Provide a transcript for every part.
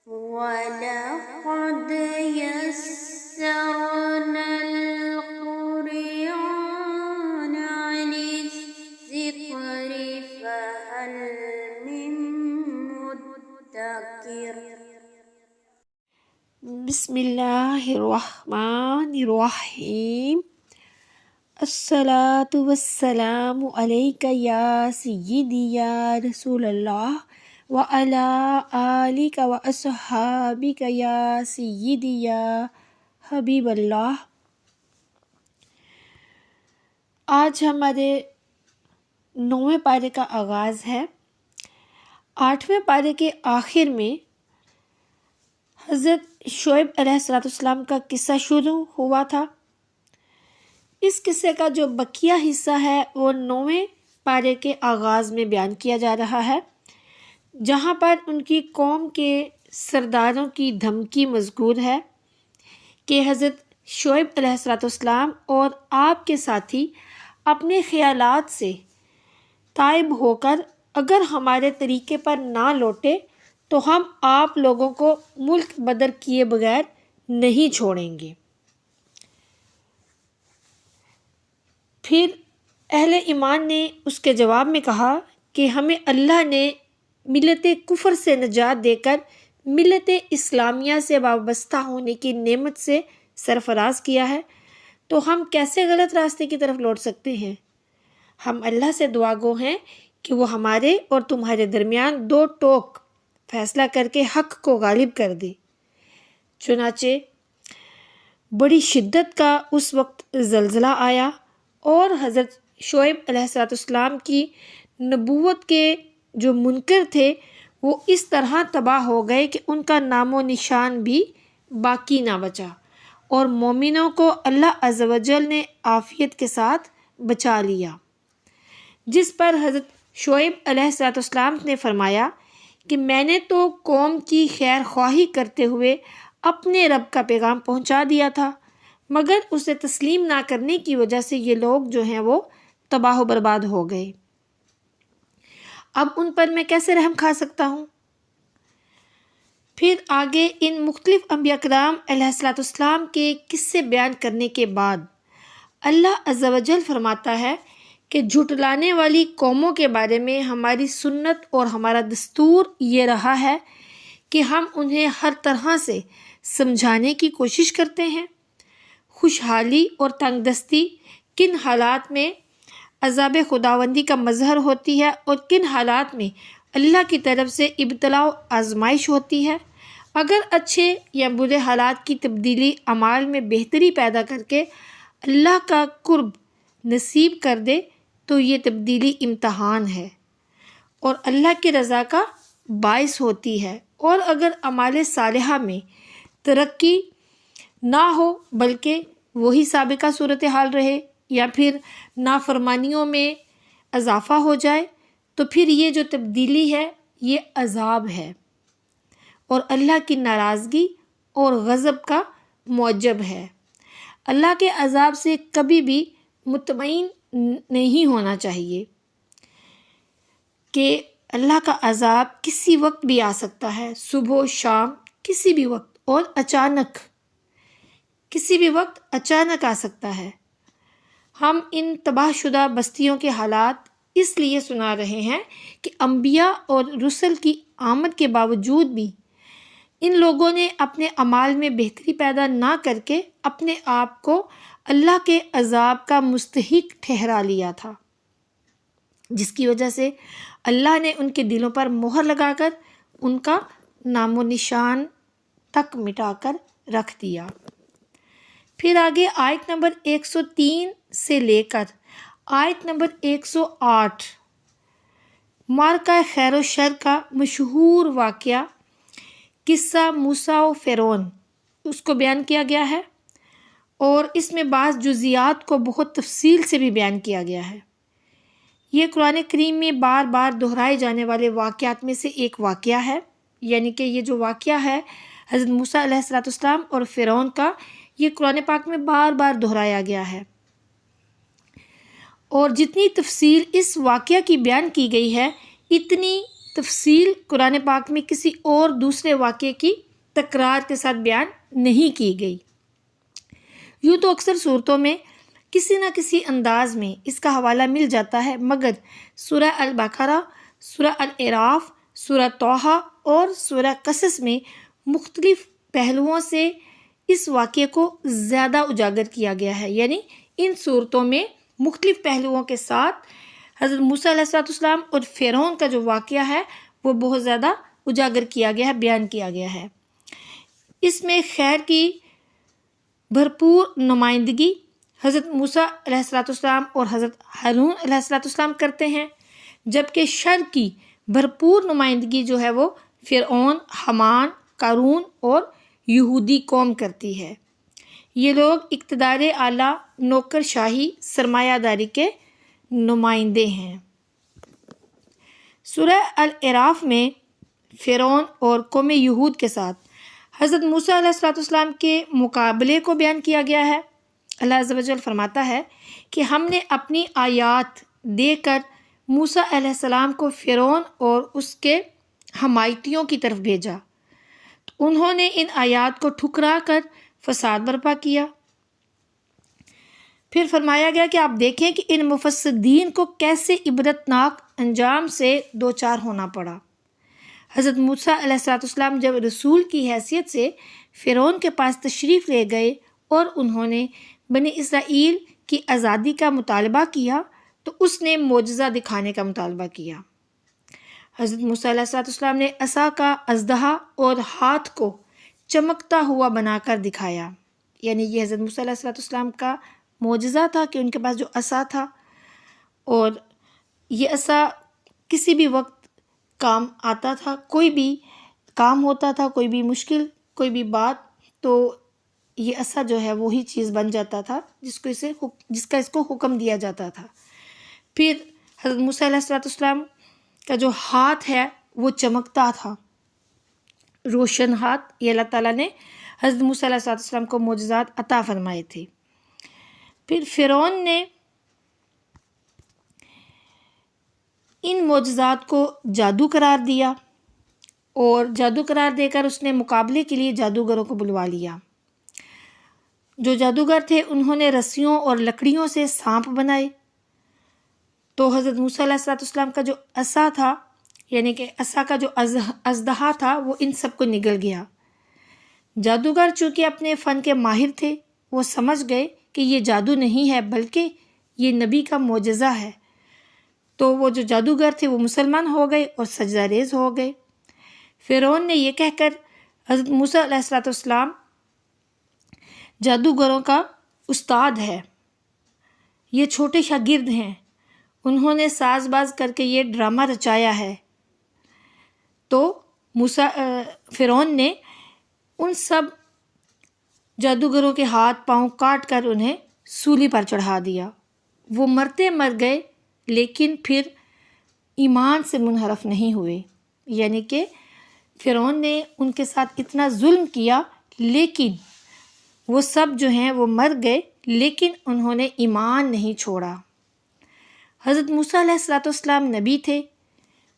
وَلَقَدْ يَسَّرْنَا الْقُرْآنَ لِلذِّكْرِ فَهَلْ مِن مُّدَّكِرٍ۔ بسم اللہ الرحمن الرحیم۔ الصلاۃ والسلام علیک یا سیدی یا رسول اللہ وعلی آلک واصحابک یا سیدی یا حبیب اللہ۔ آج ہمارے 9ویں پارے کا آغاز ہے۔ 8ویں پارے کے آخر میں حضرت شعیب علیہ السلام کا قصہ شروع ہوا تھا۔ اس قصے کا جو بقیہ حصہ ہے وہ 9ویں پارے کے آغاز میں بیان کیا جا رہا ہے، جہاں پر ان کی قوم کے سرداروں کی دھمکی مذکور ہے کہ حضرت شعیب علیہ السلام اور آپ کے ساتھی اپنے خیالات سے تائب ہو کر اگر ہمارے طریقے پر نہ لوٹے تو ہم آپ لوگوں کو ملک بدر کیے بغیر نہیں چھوڑیں گے۔ پھر اہل ایمان نے اس کے جواب میں کہا کہ ہمیں اللہ نے ملت کفر سے نجات دے کر ملت اسلامیہ سے وابستہ ہونے کی نعمت سے سرفراز کیا ہے، تو ہم کیسے غلط راستے کی طرف لوٹ سکتے ہیں؟ ہم اللہ سے دعا گو ہیں کہ وہ ہمارے اور تمہارے درمیان دو ٹوک فیصلہ کر کے حق کو غالب کر دے۔ چنانچہ بڑی شدت کا اس وقت زلزلہ آیا اور حضرت شعیب علیہ السلام کی نبوت کے جو منکر تھے وہ اس طرح تباہ ہو گئے کہ ان کا نام و نشان بھی باقی نہ بچا، اور مومنوں کو اللہ عز و جل نے عافیت کے ساتھ بچا لیا، جس پر حضرت شعیب علیہ السلام نے فرمایا کہ میں نے تو قوم کی خیر خواہی کرتے ہوئے اپنے رب کا پیغام پہنچا دیا تھا، مگر اسے تسلیم نہ کرنے کی وجہ سے یہ لوگ جو ہیں وہ تباہ و برباد ہو گئے۔ اب ان پر میں کیسے رحم کھا سکتا ہوں؟ پھر آگے ان مختلف انبیاء کرام علیہ السلام کے قصے بیان کرنے کے بعد اللہ عز و جل فرماتا ہے کہ جھٹلانے والی قوموں کے بارے میں ہماری سنت اور ہمارا دستور یہ رہا ہے کہ ہم انہیں ہر طرح سے سمجھانے کی کوشش کرتے ہیں۔ خوشحالی اور تنگ دستی کن حالات میں عذاب خداوندی کا مظہر ہوتی ہے اور کن حالات میں اللہ کی طرف سے ابتلاء و آزمائش ہوتی ہے۔ اگر اچھے یا برے حالات کی تبدیلی اعمال میں بہتری پیدا کر کے اللہ کا قرب نصیب کر دے تو یہ تبدیلی امتحان ہے اور اللہ کی رضا کا باعث ہوتی ہے، اور اگر اعمال صالحہ میں ترقی نہ ہو بلکہ وہی سابقہ صورتحال رہے یا پھر نافرمانیوں میں اضافہ ہو جائے تو پھر یہ جو تبدیلی ہے یہ عذاب ہے اور اللہ کی ناراضگی اور غضب کا موجب ہے۔ اللہ کے عذاب سے کبھی بھی مطمئن نہیں ہونا چاہیے کہ اللہ کا عذاب کسی وقت بھی آ سکتا ہے، صبح و شام کسی بھی وقت، اور اچانک کسی بھی وقت اچانک آ سکتا ہے۔ ہم ان تباہ شدہ بستیوں کے حالات اس لیے سنا رہے ہیں کہ انبیاء اور رسل کی آمد کے باوجود بھی ان لوگوں نے اپنے اعمال میں بہتری پیدا نہ کر کے اپنے آپ کو اللہ کے عذاب کا مستحق ٹھہرا لیا تھا، جس کی وجہ سے اللہ نے ان کے دلوں پر مہر لگا کر ان کا نام و نشان تک مٹا کر رکھ دیا۔ پھر آگے آیت نمبر 103 سے لے کر آیت نمبر 108 معرکہ خیر و شر کا مشہور واقعہ قصہ موسیٰ و فرعون اس کو بیان کیا گیا ہے، اور اس میں بعض جزیات کو بہت تفصیل سے بھی بیان کیا گیا ہے۔ یہ قرآن کریم میں بار بار دہرائے جانے والے واقعات میں سے ایک واقعہ ہے، یعنی کہ یہ جو واقعہ ہے حضرت موسیٰ علیہ السلام اور فرعون کا، یہ قرآن پاک میں بار بار دہرایا گیا ہے، اور جتنی تفصیل اس واقعہ کی بیان کی گئی ہے اتنی تفصیل قرآن پاک میں کسی اور دوسرے واقعے کی تکرار کے ساتھ بیان نہیں کی گئی۔ یوں تو اکثر صورتوں میں کسی نہ کسی انداز میں اس کا حوالہ مل جاتا ہے، مگر سورہ البقرہ، سورہ الاعراف، سورہ طٰہٰ اور سورہ قصص میں مختلف پہلوؤں سے اس واقعے کو زیادہ اجاگر کیا گیا ہے، یعنی ان صورتوں میں مختلف پہلوؤں کے ساتھ حضرت موسیٰ علیہ السلام اور فرعون کا جو واقعہ ہے وہ بہت زیادہ اجاگر کیا گیا ہے، بیان کیا گیا ہے۔ اس میں خیر کی بھرپور نمائندگی حضرت موسیٰ علیہ السلام اور حضرت ہارون علیہ السلام کرتے ہیں، جبکہ شر کی بھرپور نمائندگی جو ہے وہ فرعون، حامان، قارون اور یہودی قوم کرتی ہے۔ یہ لوگ اقتدار اعلیٰ، نوکر شاہی، سرمایہ داری کے نمائندے ہیں۔ سورہ الاعراف میں فرعون اور قوم یہود کے ساتھ حضرت موسیٰ علیہ السلام کے مقابلے کو بیان کیا گیا ہے۔ اللہ عز و جل فرماتا ہے کہ ہم نے اپنی آیات دے کر موسیٰ علیہ السلام کو فرعون اور اس کے حمایتیوں کی طرف بھیجا، تو انہوں نے ان آیات کو ٹھکرا کر فساد برپا کیا۔ پھر فرمایا گیا کہ آپ دیکھیں کہ ان مفسدین کو کیسے عبرتناک انجام سے دوچار ہونا پڑا۔ حضرت موسیٰ علیہ السلام جب رسول کی حیثیت سے فرعون کے پاس تشریف لے گئے اور انہوں نے بنی اسرائیل کی آزادی کا مطالبہ کیا تو اس نے معجزہ دکھانے کا مطالبہ کیا۔ حضرت موسیٰ علیہ السلام نے عصا کا اژدہا اور ہاتھ کو چمکتا ہوا بنا کر دکھایا، یعنی یہ حضرت موسیٰ علیہ السلام کا معجزہ تھا کہ ان کے پاس جو عصا تھا، اور یہ عصا کسی بھی وقت کام آتا تھا، کوئی بھی کام ہوتا تھا، کوئی بھی مشکل، کوئی بھی بات، تو یہ عصا جو ہے وہی چیز بن جاتا تھا جس کا اس کو حکم دیا جاتا تھا۔ پھر حضرت موسیٰ علیہ السلام کا جو ہاتھ ہے وہ چمکتا تھا، روشن ہاتھ، یہ اللہ تعالیٰ نے حضرت موسیٰ علیہ السلام کو معجزات عطا فرمائے تھے۔ پھر فرعون نے ان معجزات کو جادو قرار دیا، اور جادو قرار دے کر اس نے مقابلے کے لیے جادوگروں کو بلوا لیا۔ جو جادوگر تھے انہوں نے رسیوں اور لکڑیوں سے سانپ بنائے، تو حضرت موسیٰ علیہ السلام کا جو عصا تھا، یعنی کہ عصا کا جو اژدہا تھا، وہ ان سب کو نگل گیا۔ جادوگر چونکہ اپنے فن کے ماہر تھے، وہ سمجھ گئے کہ یہ جادو نہیں ہے بلکہ یہ نبی کا معجزہ ہے، تو وہ جو جادوگر تھے وہ مسلمان ہو گئے اور سجدہ ریز ہو گئے۔ فرعون نے یہ کہہ کر حضرت موسیٰ علیہ السلام جادوگروں کا استاد ہے، یہ چھوٹے شاگرد ہیں، انہوں نے ساز باز کر کے یہ ڈرامہ رچایا ہے، تو فرعون نے ان سب جادوگروں کے ہاتھ پاؤں کاٹ کر انہیں سولی پر چڑھا دیا۔ وہ مرتے مر گئے لیکن پھر ایمان سے منحرف نہیں ہوئے، یعنی کہ فرعون نے ان کے ساتھ اتنا ظلم کیا لیکن وہ سب جو ہیں وہ مر گئے، لیکن انہوں نے ایمان نہیں چھوڑا۔ حضرت موسیٰ علیہ السلام نبی تھے،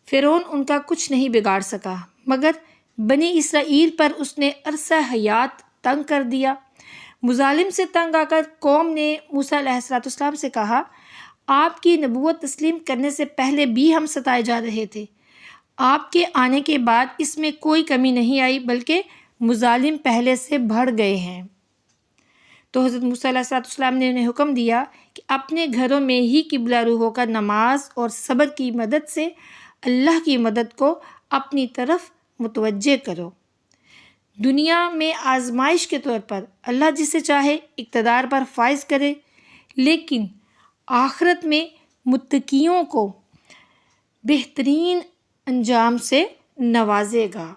فرعون ان کا کچھ نہیں بگاڑ سکا، مگر بنی اسرائیل پر اس نے عرصہ حیات تنگ کر دیا۔ مظالم سے تنگ آ کر قوم نے موسیٰ علیہ السلام سے کہا، آپ کی نبوت تسلیم کرنے سے پہلے بھی ہم ستائے جا رہے تھے، آپ کے آنے کے بعد اس میں کوئی کمی نہیں آئی بلکہ مظالم پہلے سے بڑھ گئے ہیں۔ تو حضرت موسیٰ علیہ السلام نے انہیں حکم دیا کہ اپنے گھروں میں ہی قبلہ رو ہو کر نماز اور صبر کی مدد سے اللہ کی مدد کو اپنی طرف متوجہ کرو۔ دنیا میں آزمائش کے طور پر اللہ جسے چاہے اقتدار پر فائز کرے، لیکن آخرت میں متقیوں کو بہترین انجام سے نوازے گا۔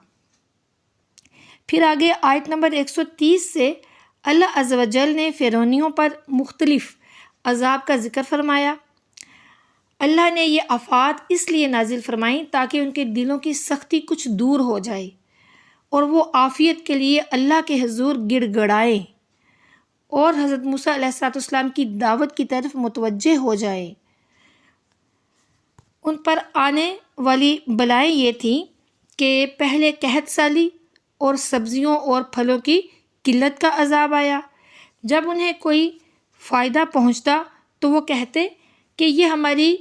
پھر آگے آیت نمبر 130 سے اللہ عز و جل نے فرعونیوں پر مختلف عذاب کا ذکر فرمایا۔ اللہ نے یہ آفات اس لیے نازل فرمائیں تاکہ ان کے دلوں کی سختی کچھ دور ہو جائے اور وہ عافیت کے لیے اللہ کے حضور گڑ گڑائیں اور حضرت موسیٰ علیہ السلام کی دعوت کی طرف متوجہ ہو جائیں ان پر آنے والی بلائیں یہ تھیں کہ پہلے قحط سالی اور سبزیوں اور پھلوں کی قلت کا عذاب آیا۔ جب انہیں کوئی فائدہ پہنچتا تو وہ کہتے کہ یہ ہماری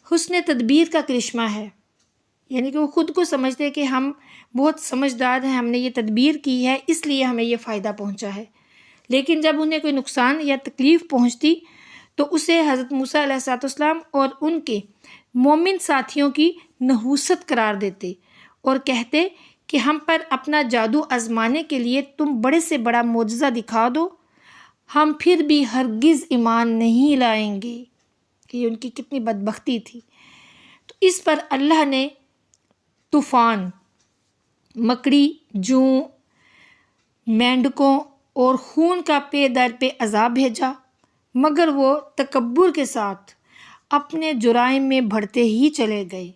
حسن تدبیر کا کرشمہ ہے، یعنی کہ وہ خود کو سمجھتے کہ ہم بہت سمجھدار ہیں، ہم نے یہ تدبیر کی ہے اس لیے ہمیں یہ فائدہ پہنچا ہے۔ لیکن جب انہیں کوئی نقصان یا تکلیف پہنچتی تو اسے حضرت موسیٰ علیہ السلام اور ان کے مومن ساتھیوں کی نحوست قرار دیتے اور کہتے کہ ہم پر اپنا جادو آزمانے کے لیے تم بڑے سے بڑا معجزہ دکھا دو، ہم پھر بھی ہرگز ایمان نہیں لائیں گے۔ کہ یہ ان کی کتنی بدبختی تھی۔ تو اس پر اللہ نے طوفان، مکڑی، جوں، مینڈکوں اور خون کا پے در پہ عذاب بھیجا، مگر وہ تکبر کے ساتھ اپنے جرائم میں بڑھتے ہی چلے گئے۔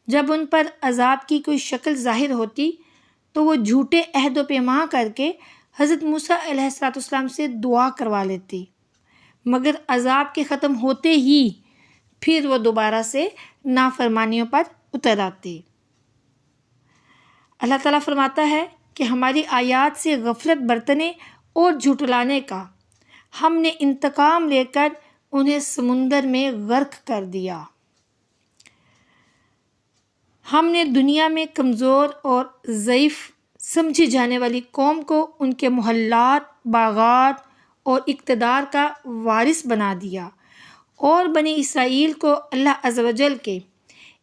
جب ان پر عذاب کی کوئی شکل ظاہر ہوتی تو وہ جھوٹے عہد و پیمان کر کے حضرت موسیٰ علیہ السلام سے دعا کروا لیتے، مگر عذاب کے ختم ہوتے ہی پھر وہ دوبارہ سے نافرمانیوں پر اتر آتے۔ اللہ تعالیٰ فرماتا ہے کہ ہماری آیات سے غفلت برتنے اور جھٹلانے کا ہم نے انتقام لے کر انہیں سمندر میں غرق کر دیا۔ ہم نے دنیا میں کمزور اور ضعیف سمجھی جانے والی قوم کو ان کے محلات، باغات اور اقتدار کا وارث بنا دیا، اور بنی اسرائیل کو اللہ عز و جل کے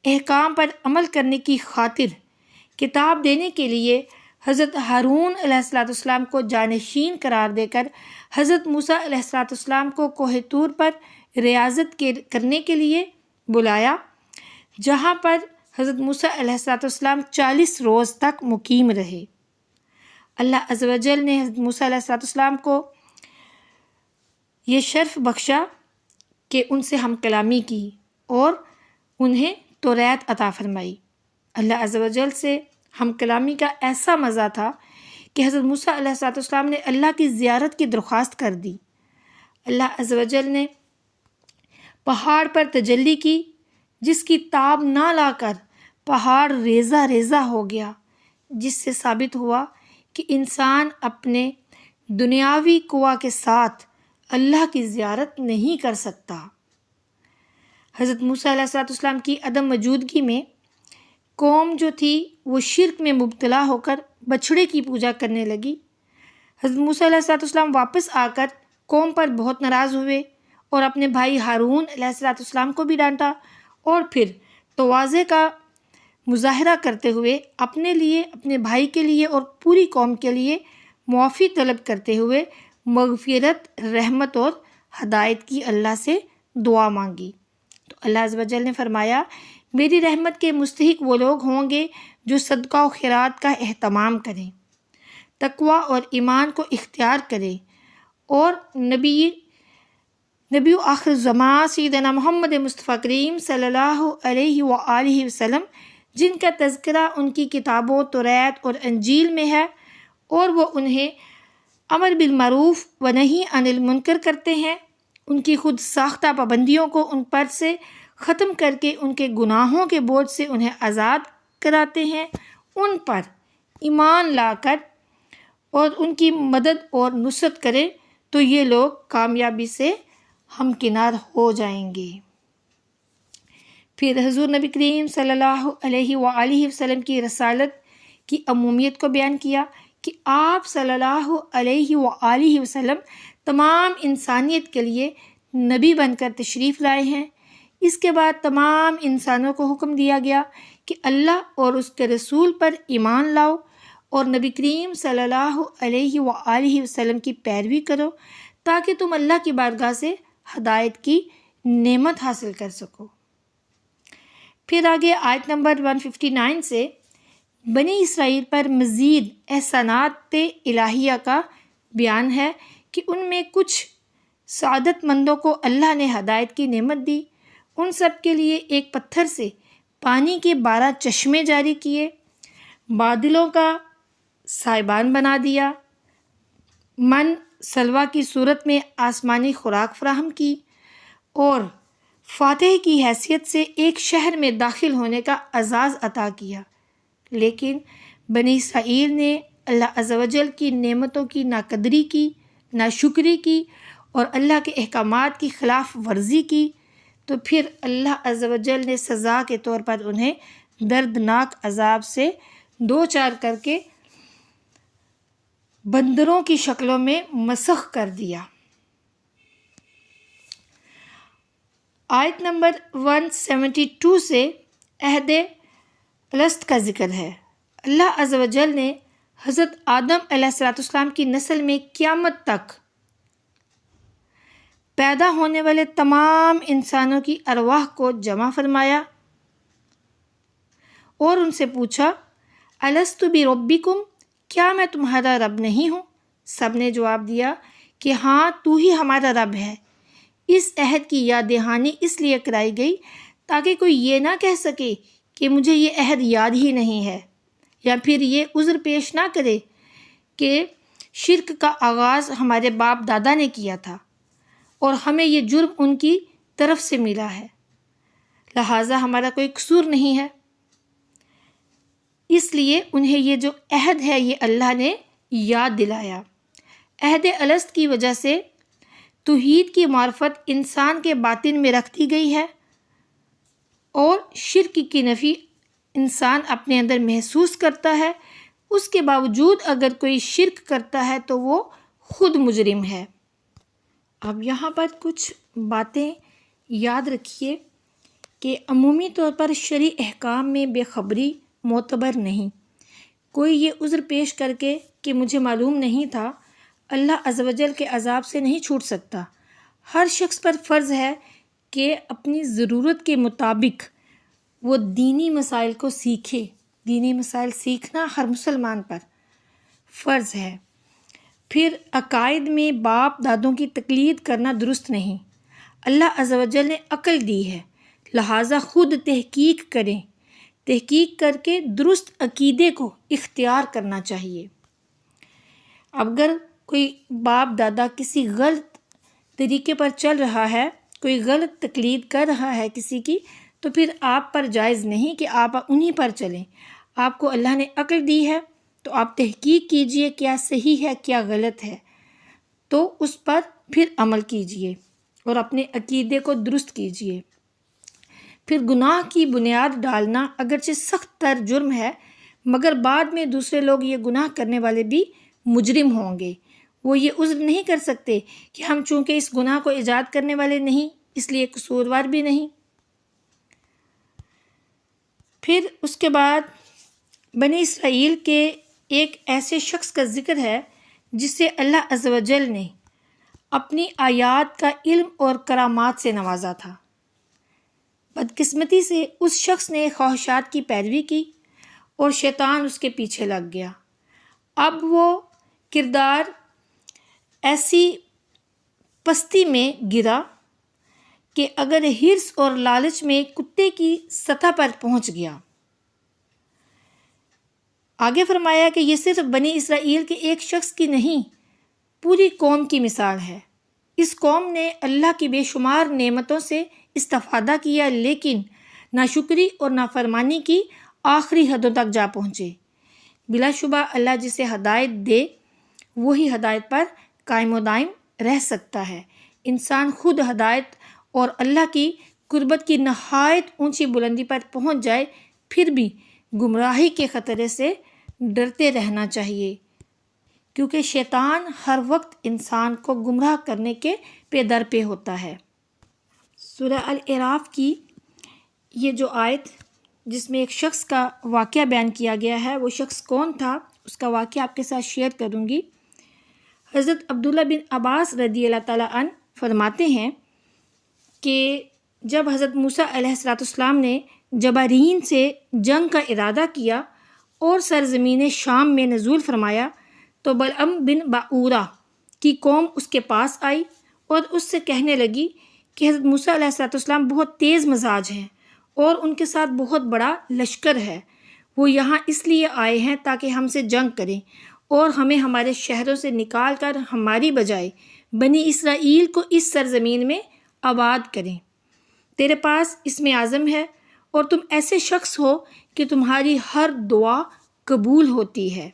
احکام پر عمل کرنے کی خاطر کتاب دینے کے لیے حضرت ہارون علیہ السلام کو جانشین قرار دے کر حضرت موسیٰ علیہ السلام کو کوہ طور پر ریاضت کرنے کے لیے بلایا، جہاں پر حضرت موسیٰ علیہ السلام 40 روز تک مقیم رہے۔ اللہ عز و جل نے حضرت موسیٰ علیہ السلام کو یہ شرف بخشا کہ ان سے ہم کلامی کی اور انہیں توریت عطا فرمائی۔ اللہ عز و جل سے ہم کلامی کا ایسا مزہ تھا کہ حضرت موسیٰ علیہ السلام نے اللہ کی زیارت کی درخواست کر دی۔ اللہ عز و جل نے پہاڑ پر تجلی کی، جس کی تاب نہ لا کر پہاڑ ریزہ ریزہ ہو گیا، جس سے ثابت ہوا کہ انسان اپنے دنیاوی قوا کے ساتھ اللہ کی زیارت نہیں کر سکتا۔ حضرت موسیٰ علیہ السلام کی عدم موجودگی میں قوم جو تھی وہ شرک میں مبتلا ہو کر بچھڑے کی پوجا کرنے لگی۔ حضرت موسیٰ علیہ السلام واپس آ کر قوم پر بہت ناراض ہوئے اور اپنے بھائی ہارون علیہ السلام کو بھی ڈانٹا، اور پھر تواضع کا مظاہرہ کرتے ہوئے اپنے لیے، اپنے بھائی کے لیے اور پوری قوم کے لیے معافی طلب کرتے ہوئے مغفرت، رحمت اور ہدایت کی اللہ سے دعا مانگی۔ تو اللہ عز و جل نے فرمایا، میری رحمت کے مستحق وہ لوگ ہوں گے جو صدقہ و خیرات کا اہتمام کریں، تقوی اور ایمان کو اختیار کریں، اور نبی آخر زمان سیدنا محمد مصطفیٰ کریم صلی اللہ علیہ وآلہ وسلم، جن کا تذکرہ ان کی کتابوں توریت اور انجیل میں ہے، اور وہ انہیں امر بالمعروف و نہی عن المنکر کرتے ہیں، ان کی خود ساختہ پابندیوں کو ان پر سے ختم کر کے ان کے گناہوں کے بوجھ سے انہیں آزاد کراتے ہیں، ان پر ایمان لا کر اور ان کی مدد اور نصرت کریں تو یہ لوگ کامیابی سے ہمکنار ہو جائیں گے۔ پھر حضور نبی کریم صلی اللہ علیہ وآلہ وسلم کی رسالت کی عمومیت کو بیان کیا کہ آپ صلی اللہ علیہ وآلہ وسلم تمام انسانیت کے لیے نبی بن کر تشریف لائے ہیں۔ اس کے بعد تمام انسانوں کو حکم دیا گیا کہ اللہ اور اس کے رسول پر ایمان لاؤ اور نبی کریم صلی اللہ علیہ وآلہ وسلم کی پیروی کرو تاکہ تم اللہ کی بارگاہ سے ہدایت کی نعمت حاصل کر سکو۔ پھر آگے آیت نمبر 159 سے بنی اسرائیل پر مزید احسانات الہیہ کا بیان ہے کہ ان میں کچھ سعادت مندوں کو اللہ نے ہدایت کی نعمت دی، ان سب کے لیے ایک پتھر سے پانی کے 12 چشمے جاری کیے، بادلوں کا سائبان بنا دیا، من سلوہ کی صورت میں آسمانی خوراک فراہم کی، اور فاتح کی حیثیت سے ایک شہر میں داخل ہونے کا اعزاز عطا کیا، لیکن بنی اسرائیل نے اللہ عز و جل کی نعمتوں کی ناقدری کی، ناشکری کی اور اللہ کے احکامات کی خلاف ورزی کی، تو پھر اللہ عز و جل نے سزا کے طور پر انہیں دردناک عذاب سے دوچار کر کے بندروں کی شکلوں میں مسخ کر دیا۔ آیت نمبر 172 سے عہد الست کا ذکر ہے۔ اللہ عز و جل نے حضرت آدم علیہ السلام کی نسل میں قیامت تک پیدا ہونے والے تمام انسانوں کی ارواح کو جمع فرمایا اور ان سے پوچھا، الست بربکم، کیا میں تمہارا رب نہیں ہوں؟ سب نے جواب دیا کہ ہاں، تو ہی ہمارا رب ہے۔ اس عہد کی یاد دہانی اس لیے کرائی گئی تاکہ کوئی یہ نہ کہہ سکے کہ مجھے یہ عہد یاد ہی نہیں ہے، یا پھر یہ عذر پیش نہ کرے کہ شرک کا آغاز ہمارے باپ دادا نے کیا تھا اور ہمیں یہ جرم ان کی طرف سے ملا ہے، لہٰذا ہمارا کوئی قصور نہیں ہے۔ اس لیے انہیں یہ جو عہد ہے یہ اللہ نے یاد دلایا۔ عہد الست کی وجہ سے توحید کی معرفت انسان کے باطن میں رکھ دی گئی ہے اور شرک کی نفی انسان اپنے اندر محسوس کرتا ہے، اس کے باوجود اگر کوئی شرک کرتا ہے تو وہ خود مجرم ہے۔ اب یہاں پر کچھ باتیں یاد رکھیے کہ عمومی طور پر شرعی احکام میں بے خبری معتبر نہیں۔ کوئی یہ عذر پیش کر کے کہ مجھے معلوم نہیں تھا، اللہ عز و جل کے عذاب سے نہیں چھوٹ سکتا۔ ہر شخص پر فرض ہے کہ اپنی ضرورت کے مطابق وہ دینی مسائل کو سیکھے۔ دینی مسائل سیکھنا ہر مسلمان پر فرض ہے۔ پھر عقائد میں باپ دادوں کی تقلید کرنا درست نہیں۔ اللہ عز و جل نے عقل دی ہے، لہٰذا خود تحقیق کریں، تحقیق کر کے درست عقیدے کو اختیار کرنا چاہیے۔ اگر کوئی باپ دادا کسی غلط طریقے پر چل رہا ہے، کوئی غلط تقلید کر رہا ہے کسی کی، تو پھر آپ پر جائز نہیں کہ آپ انہی پر چلیں۔ آپ کو اللہ نے عقل دی ہے تو آپ تحقیق کیجئے کیا صحیح ہے کیا غلط ہے، تو اس پر پھر عمل کیجئے اور اپنے عقیدے کو درست کیجئے۔ پھر گناہ کی بنیاد ڈالنا اگرچہ سخت تر جرم ہے، مگر بعد میں دوسرے لوگ یہ گناہ کرنے والے بھی مجرم ہوں گے۔ وہ یہ عذر نہیں کر سکتے کہ ہم چونکہ اس گناہ کو ایجاد کرنے والے نہیں اس لیے قصوروار بھی نہیں۔ پھر اس کے بعد بنی اسرائیل کے ایک ایسے شخص کا ذکر ہے جسے اللہ عز و جل نے اپنی آیات کا علم اور کرامات سے نوازا تھا۔ بدقسمتی سے اس شخص نے خواہشات کی پیروی کی اور شیطان اس کے پیچھے لگ گیا۔ اب وہ کردار ایسی پستی میں گرا کہ اگر حرص اور لالچ میں کتے کی سطح پر پہنچ گیا۔ آگے فرمایا کہ یہ صرف بنی اسرائیل کے ایک شخص کی نہیں، پوری قوم کی مثال ہے۔ اس قوم نے اللہ کی بے شمار نعمتوں سے استفادہ کیا، لیکن ناشکری اور نافرمانی کی آخری حدوں تک جا پہنچے۔ بلا شبہ اللہ جسے ہدایت دے وہی ہدایت پر قائم و دائم رہ سکتا ہے۔ انسان خود ہدایت اور اللہ کی قربت کی نہایت اونچی بلندی پر پہنچ جائے پھر بھی گمراہی کے خطرے سے ڈرتے رہنا چاہیے، کیونکہ شیطان ہر وقت انسان کو گمراہ کرنے کے پے در پہ ہوتا ہے۔ سورہ الاعراف کی یہ جو آیت جس میں ایک شخص کا واقعہ بیان کیا گیا ہے، وہ شخص کون تھا اس کا واقعہ آپ کے ساتھ شیئر کروں گی۔ حضرت عبداللہ بن عباس رضی اللہ تعالیٰ عنہ فرماتے ہیں کہ جب حضرت موسیٰ علیہ السلام نے جبارین سے جنگ کا ارادہ کیا اور سرزمین شام میں نزول فرمایا تو بلعم بن باورہ کی قوم اس کے پاس آئی اور اس سے کہنے لگی کہ حضرت موسیٰ علیہ السلام بہت تیز مزاج ہیں اور ان کے ساتھ بہت بڑا لشکر ہے، وہ یہاں اس لیے آئے ہیں تاکہ ہم سے جنگ کریں اور ہمیں ہمارے شہروں سے نکال کر ہماری بجائے بنی اسرائیل کو اس سرزمین میں آباد کریں۔ تیرے پاس اسم اعظم ہے اور تم ایسے شخص ہو کہ تمہاری ہر دعا قبول ہوتی ہے۔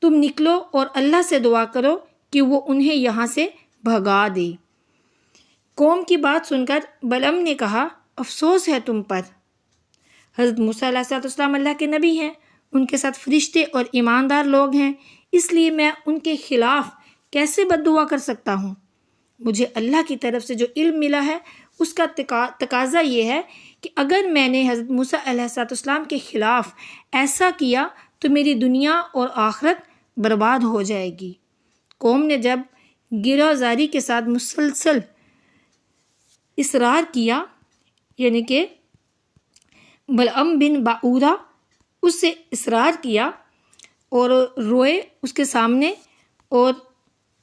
تم نکلو اور اللہ سے دعا کرو کہ وہ انہیں یہاں سے بھگا دے۔ قوم کی بات سن کر بلعم نے کہا، افسوس ہے تم پر۔ حضرت موسیٰ علیہ السلام اللہ کے نبی ہیں، ان کے ساتھ فرشتے اور ایماندار لوگ ہیں، اس لیے میں ان کے خلاف کیسے بد دعا کر سکتا ہوں؟ مجھے اللہ کی طرف سے جو علم ملا ہے اس کا تقاضا یہ ہے کہ اگر میں نے حضرت موسیٰ علیہ السلام کے خلاف ایسا کیا تو میری دنیا اور آخرت برباد ہو جائے گی۔ قوم نے جب گرہ زاری کے ساتھ مسلسل اصرار کیا، یعنی کہ بلعم بن باعورہ اس سے اصرار کیا اور روئے اس کے سامنے، اور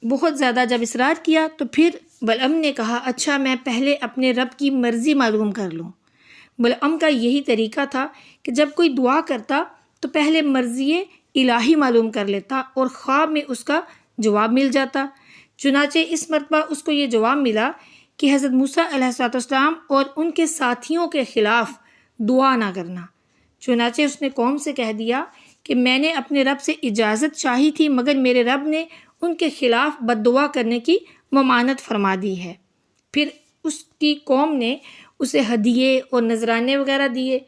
بہت زیادہ جب اصرار کیا تو پھر بلعم نے کہا، اچھا میں پہلے اپنے رب کی مرضی معلوم کر لوں۔ بلعم کا یہی طریقہ تھا کہ جب کوئی دعا کرتا تو پہلے مرضی الہی معلوم کر لیتا اور خواب میں اس کا جواب مل جاتا۔ چنانچہ اس مرتبہ اس کو یہ جواب ملا کہ حضرت موسیٰ علیہ السلام اور ان کے ساتھیوں کے خلاف دعا نہ کرنا۔ چنانچہ اس نے قوم سے کہہ دیا کہ میں نے اپنے رب سے اجازت چاہی تھی، مگر میرے رب نے ان کے خلاف بد دعا کرنے کی ممانعت فرما دی ہے۔ پھر اس کی قوم نے اسے ہدیے اور نذرانے وغیرہ دیے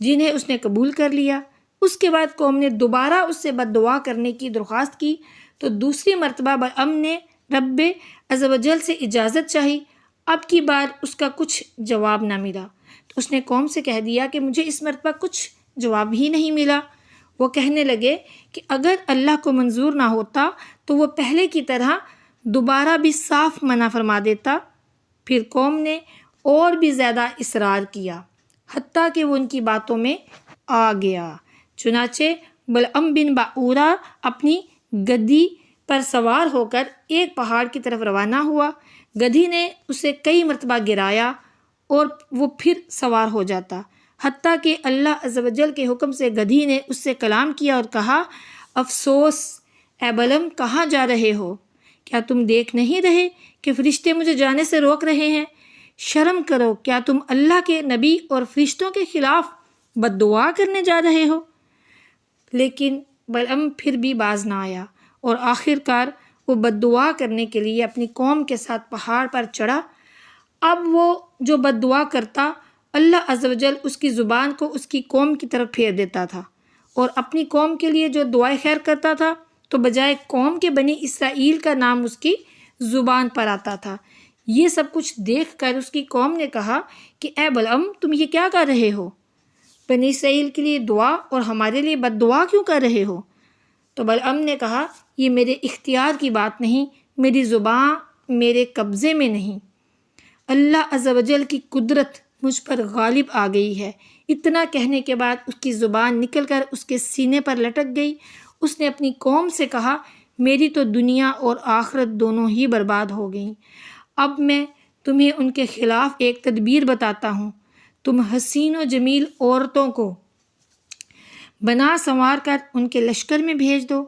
جنہیں اس نے قبول کر لیا۔ اس کے بعد قوم نے دوبارہ اس سے بد دعا کرنے کی درخواست کی تو دوسری مرتبہ بلعم نے رب عز و جل سے اجازت چاہی۔ اب کی بار اس کا کچھ جواب نہ ملا تو اس نے قوم سے کہہ دیا کہ مجھے اس مرتبہ کچھ جواب ہی نہیں ملا۔ وہ کہنے لگے کہ اگر اللہ کو منظور نہ ہوتا تو وہ پہلے کی طرح دوبارہ بھی صاف منع فرما دیتا۔ پھر قوم نے اور بھی زیادہ اصرار کیا، حتیٰ کہ وہ ان کی باتوں میں آ گیا۔ چنانچہ بلعم بن باعورہ اپنی گدھی پر سوار ہو کر ایک پہاڑ کی طرف روانہ ہوا۔ گدھی نے اسے کئی مرتبہ گرایا اور وہ پھر سوار ہو جاتا، حتیٰ کہ اللہ عز و جل کے حکم سے گدھی نے اس سے کلام کیا اور کہا، افسوس اے بلعم، کہاں جا رہے ہو؟ کیا تم دیکھ نہیں رہے کہ فرشتے مجھے جانے سے روک رہے ہیں؟ شرم کرو، کیا تم اللہ کے نبی اور فرشتوں کے خلاف بد دعا کرنے جا رہے ہو؟ لیکن بلعم پھر بھی باز نہ آیا اور آخر کار وہ بد دعا کرنے کے لیے اپنی قوم کے ساتھ پہاڑ پر چڑھا۔ اب وہ جو بد دعا کرتا اللہ عز و جل اس کی زبان کو اس کی قوم کی طرف پھیر دیتا تھا، اور اپنی قوم کے لیے جو دعائے خیر کرتا تھا تو بجائے قوم کے بنی اسرائیل کا نام اس کی زبان پر آتا تھا۔ یہ سب کچھ دیکھ کر اس کی قوم نے کہا کہ اے بلعم، تم یہ کیا کر رہے ہو؟ بنی اسرائیل کے لیے دعا اور ہمارے لیے بد دعا کیوں کر رہے ہو؟ تو بلعم نے کہا، یہ میرے اختیار کی بات نہیں، میری زبان میرے قبضے میں نہیں، اللہ عز و جل کی قدرت مجھ پر غالب آ گئی ہے۔ اتنا کہنے کے بعد اس کی زبان نکل کر اس کے سینے پر لٹک گئی۔ اس نے اپنی قوم سے کہا، میری تو دنیا اور آخرت دونوں ہی برباد ہو گئیں۔ اب میں تمہیں ان کے خلاف ایک تدبیر بتاتا ہوں۔ تم حسین و جمیل عورتوں کو بنا سنوار کر ان کے لشکر میں بھیج دو۔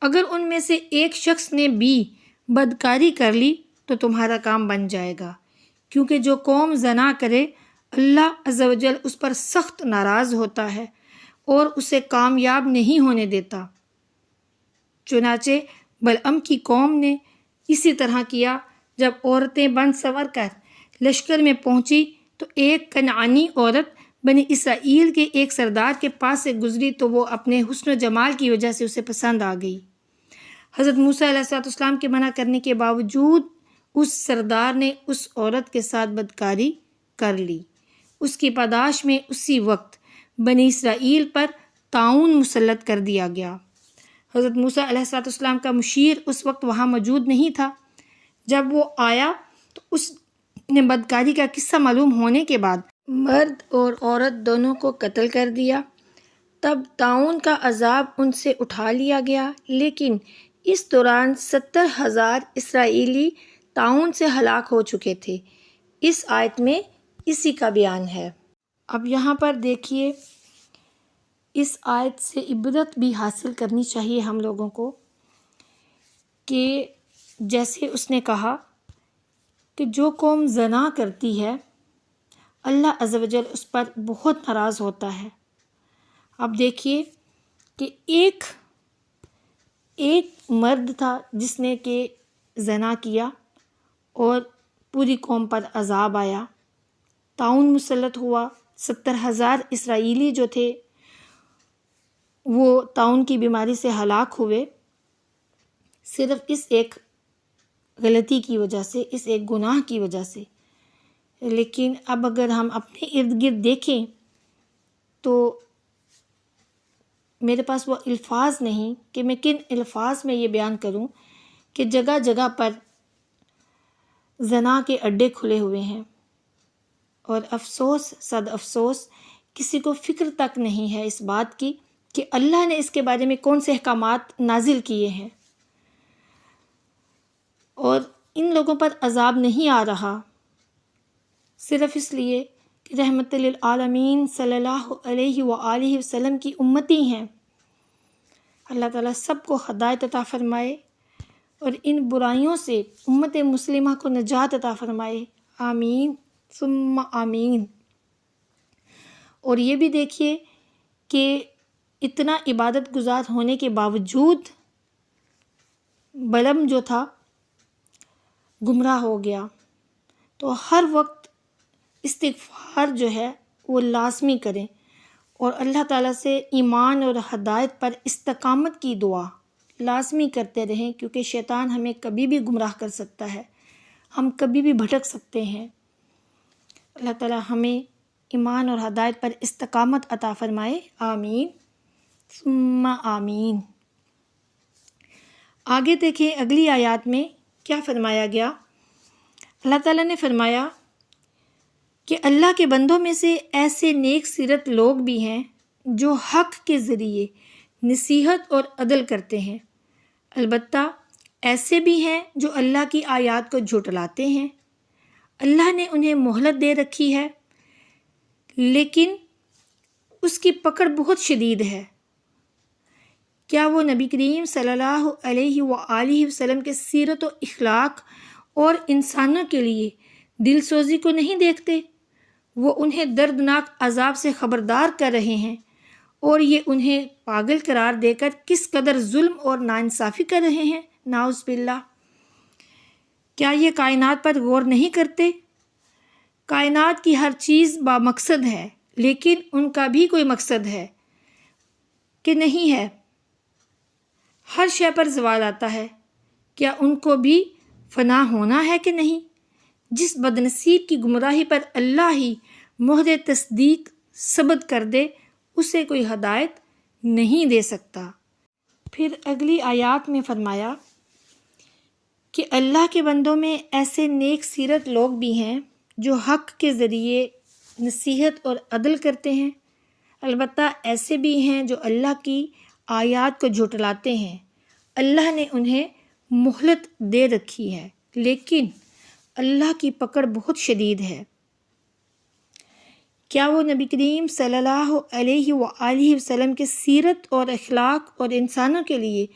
اگر ان میں سے ایک شخص نے بھی بدکاری کر لی تو تمہارا کام بن جائے گا، کیونکہ جو قوم زنا کرے اللہ عز و جل اس پر سخت ناراض ہوتا ہے اور اسے کامیاب نہیں ہونے دیتا۔ چنانچہ بلعم کی قوم نے اسی طرح کیا۔ جب عورتیں بن سنور کر لشکر میں پہنچی تو ایک کنعانی عورت بنی اسرائیل کے ایک سردار کے پاس سے گزری تو وہ اپنے حسن و جمال کی وجہ سے اسے پسند آ گئی۔ حضرت موسیٰ علیہ السلام کے منع کرنے کے باوجود اس سردار نے اس عورت کے ساتھ بدکاری کر لی۔ اس کی پاداش میں اسی وقت بنی اسرائیل پر طاعون مسلط کر دیا گیا۔ حضرت موسیٰ علیہ السلام کا مشیر اس وقت وہاں موجود نہیں تھا۔ جب وہ آیا تو اس نے بدکاری کا قصہ معلوم ہونے کے بعد مرد اور عورت دونوں کو قتل کر دیا۔ تب طاعون کا عذاب ان سے اٹھا لیا گیا، لیکن اس دوران 70,000 اسرائیلی طاعون سے ہلاک ہو چکے تھے۔ اس آیت میں اسی کا بیان ہے۔ اب یہاں پر دیکھیے، اس آیت سے عبرت بھی حاصل کرنی چاہیے ہم لوگوں کو کہ جیسے اس نے کہا کہ جو قوم زنا کرتی ہے اللہ عز و جل اس پر بہت ناراض ہوتا ہے۔ اب دیکھیے کہ ایک مرد تھا جس نے کہ زنا کیا اور پوری قوم پر عذاب آیا، طاعون مسلط ہوا، 70,000 اسرائیلی جو تھے وہ طاعون کی بیماری سے ہلاک ہوئے، صرف اس ایک غلطی کی وجہ سے، اس ایک گناہ کی وجہ سے۔ لیکن اب اگر ہم اپنے ارد گرد دیکھیں تو میرے پاس وہ الفاظ نہیں کہ میں کن الفاظ میں یہ بیان کروں کہ جگہ جگہ پر زنا کے اڈے کھلے ہوئے ہیں، اور افسوس صد افسوس کسی کو فکر تک نہیں ہے اس بات کی کہ اللہ نے اس کے بارے میں کون سے احکامات نازل کیے ہیں، اور ان لوگوں پر عذاب نہیں آ رہا صرف اس لیے کہ رحمت للعالمین صلی اللہ علیہ وآلہ وسلم کی امتی ہیں۔ اللہ تعالیٰ سب کو ہدایت عطا فرمائے اور ان برائیوں سے امت مسلمہ کو نجات عطا فرمائے، آمین ثم آمین۔ اور یہ بھی دیکھیے کہ اتنا عبادت گزار ہونے کے باوجود بلعم جو تھا گمراہ ہو گیا، تو ہر وقت استغفار جو ہے وہ لازمی کریں اور اللہ تعالیٰ سے ایمان اور ہدایت پر استقامت کی دعا لازمی کرتے رہیں، کیونکہ شیطان ہمیں کبھی بھی گمراہ کر سکتا ہے، ہم کبھی بھی بھٹک سکتے ہیں۔ اللہ تعالیٰ ہمیں ایمان اور ہدایت پر استقامت عطا فرمائے، آمین ثم آمین۔ آگے دیکھیں اگلی آیات میں کیا فرمایا گیا۔ اللہ تعالیٰ نے فرمایا کہ اللہ کے بندوں میں سے ایسے نیک سیرت لوگ بھی ہیں جو حق کے ذریعے نصیحت اور عدل کرتے ہیں، البتہ ایسے بھی ہیں جو اللہ کی آیات کو جھٹلاتے ہیں۔ اللہ نے انہیں مہلت دے رکھی ہے، لیکن اس کی پکڑ بہت شدید ہے۔ کیا وہ نبی کریم صلی اللہ علیہ وآلہ وسلم کے سیرت و اخلاق اور انسانوں کے لیے دل سوزی کو نہیں دیکھتے؟ وہ انہیں دردناک عذاب سے خبردار کر رہے ہیں، اور یہ انہیں پاگل قرار دے کر کس قدر ظلم اور ناانصافی کر رہے ہیں، نعوذ باللہ۔ کیا یہ کائنات پر غور نہیں کرتے؟ کائنات کی ہر چیز بامقصد ہے، لیکن ان کا بھی کوئی مقصد ہے کہ نہیں ہے؟ ہر شے پر زوال آتا ہے، کیا ان کو بھی فنا ہونا ہے کہ نہیں؟ جس بدنصیب کی گمراہی پر اللہ ہی مہر تصدیق ثبت کر دے، اسے کوئی ہدایت نہیں دے سکتا۔ پھر اگلی آیات میں فرمایا کہ اللہ کے بندوں میں ایسے نیک سیرت لوگ بھی ہیں جو حق کے ذریعے نصیحت اور عدل کرتے ہیں، البتہ ایسے بھی ہیں جو اللہ کی آیات کو جھٹلاتے ہیں۔ اللہ نے انہیں مہلت دے رکھی ہے، لیکن اللہ کی پکڑ بہت شدید ہے۔ کیا وہ نبی کریم صلی اللہ علیہ وآلہ وسلم کے سیرت اور اخلاق اور انسانوں کے لیے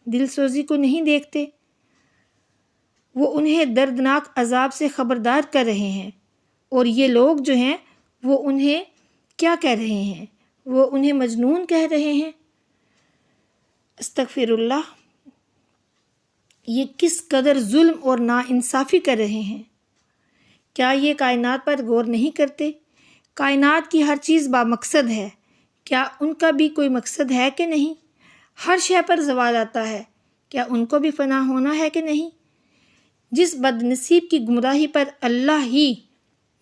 دل سوزی کو نہیں دیکھتے؟ وہ انہیں دردناک عذاب سے خبردار کر رہے ہیں، اور یہ لوگ جو ہیں وہ انہیں کیا کہہ رہے ہیں؟ وہ انہیں مجنون کہہ رہے ہیں۔ استغفر اللہ، یہ کس قدر ظلم اور ناانصافی کر رہے ہیں۔ کیا یہ کائنات پر غور نہیں کرتے؟ کائنات کی ہر چیز بامقصد ہے، کیا ان کا بھی کوئی مقصد ہے کہ نہیں؟ ہر شے پر زوال آتا ہے، کیا ان کو بھی فنا ہونا ہے کہ نہیں؟ جس بد نصیب کی گمراہی پر اللہ ہی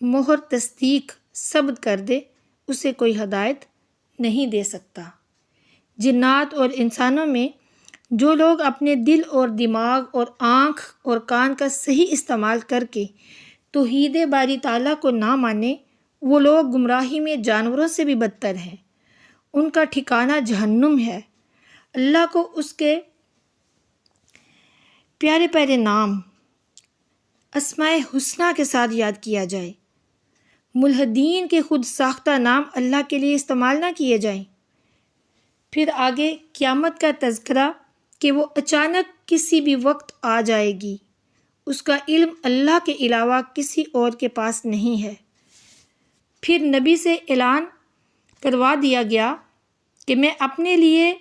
مہر تصدیق ثبت کر دے، اسے کوئی ہدایت نہیں دے سکتا۔ جنات اور انسانوں میں جو لوگ اپنے دل اور دماغ اور آنکھ اور کان کا صحیح استعمال کر کے توحید باری تعالیٰ کو نہ مانے، وہ لوگ گمراہی میں جانوروں سے بھی بدتر ہیں۔ ان کا ٹھکانہ جہنم ہے۔ اللہ کو اس کے پیارے پیارے نام اسماء حسنہ کے ساتھ یاد کیا جائے، ملحدین کے خود ساختہ نام اللہ کے لیے استعمال نہ کیے جائیں۔ پھر آگے قیامت کا تذکرہ کہ وہ اچانک کسی بھی وقت آ جائے گی، اس کا علم اللہ کے علاوہ کسی اور کے پاس نہیں ہے۔ پھر نبی سے اعلان کروا دیا گیا کہ میں اپنے لیے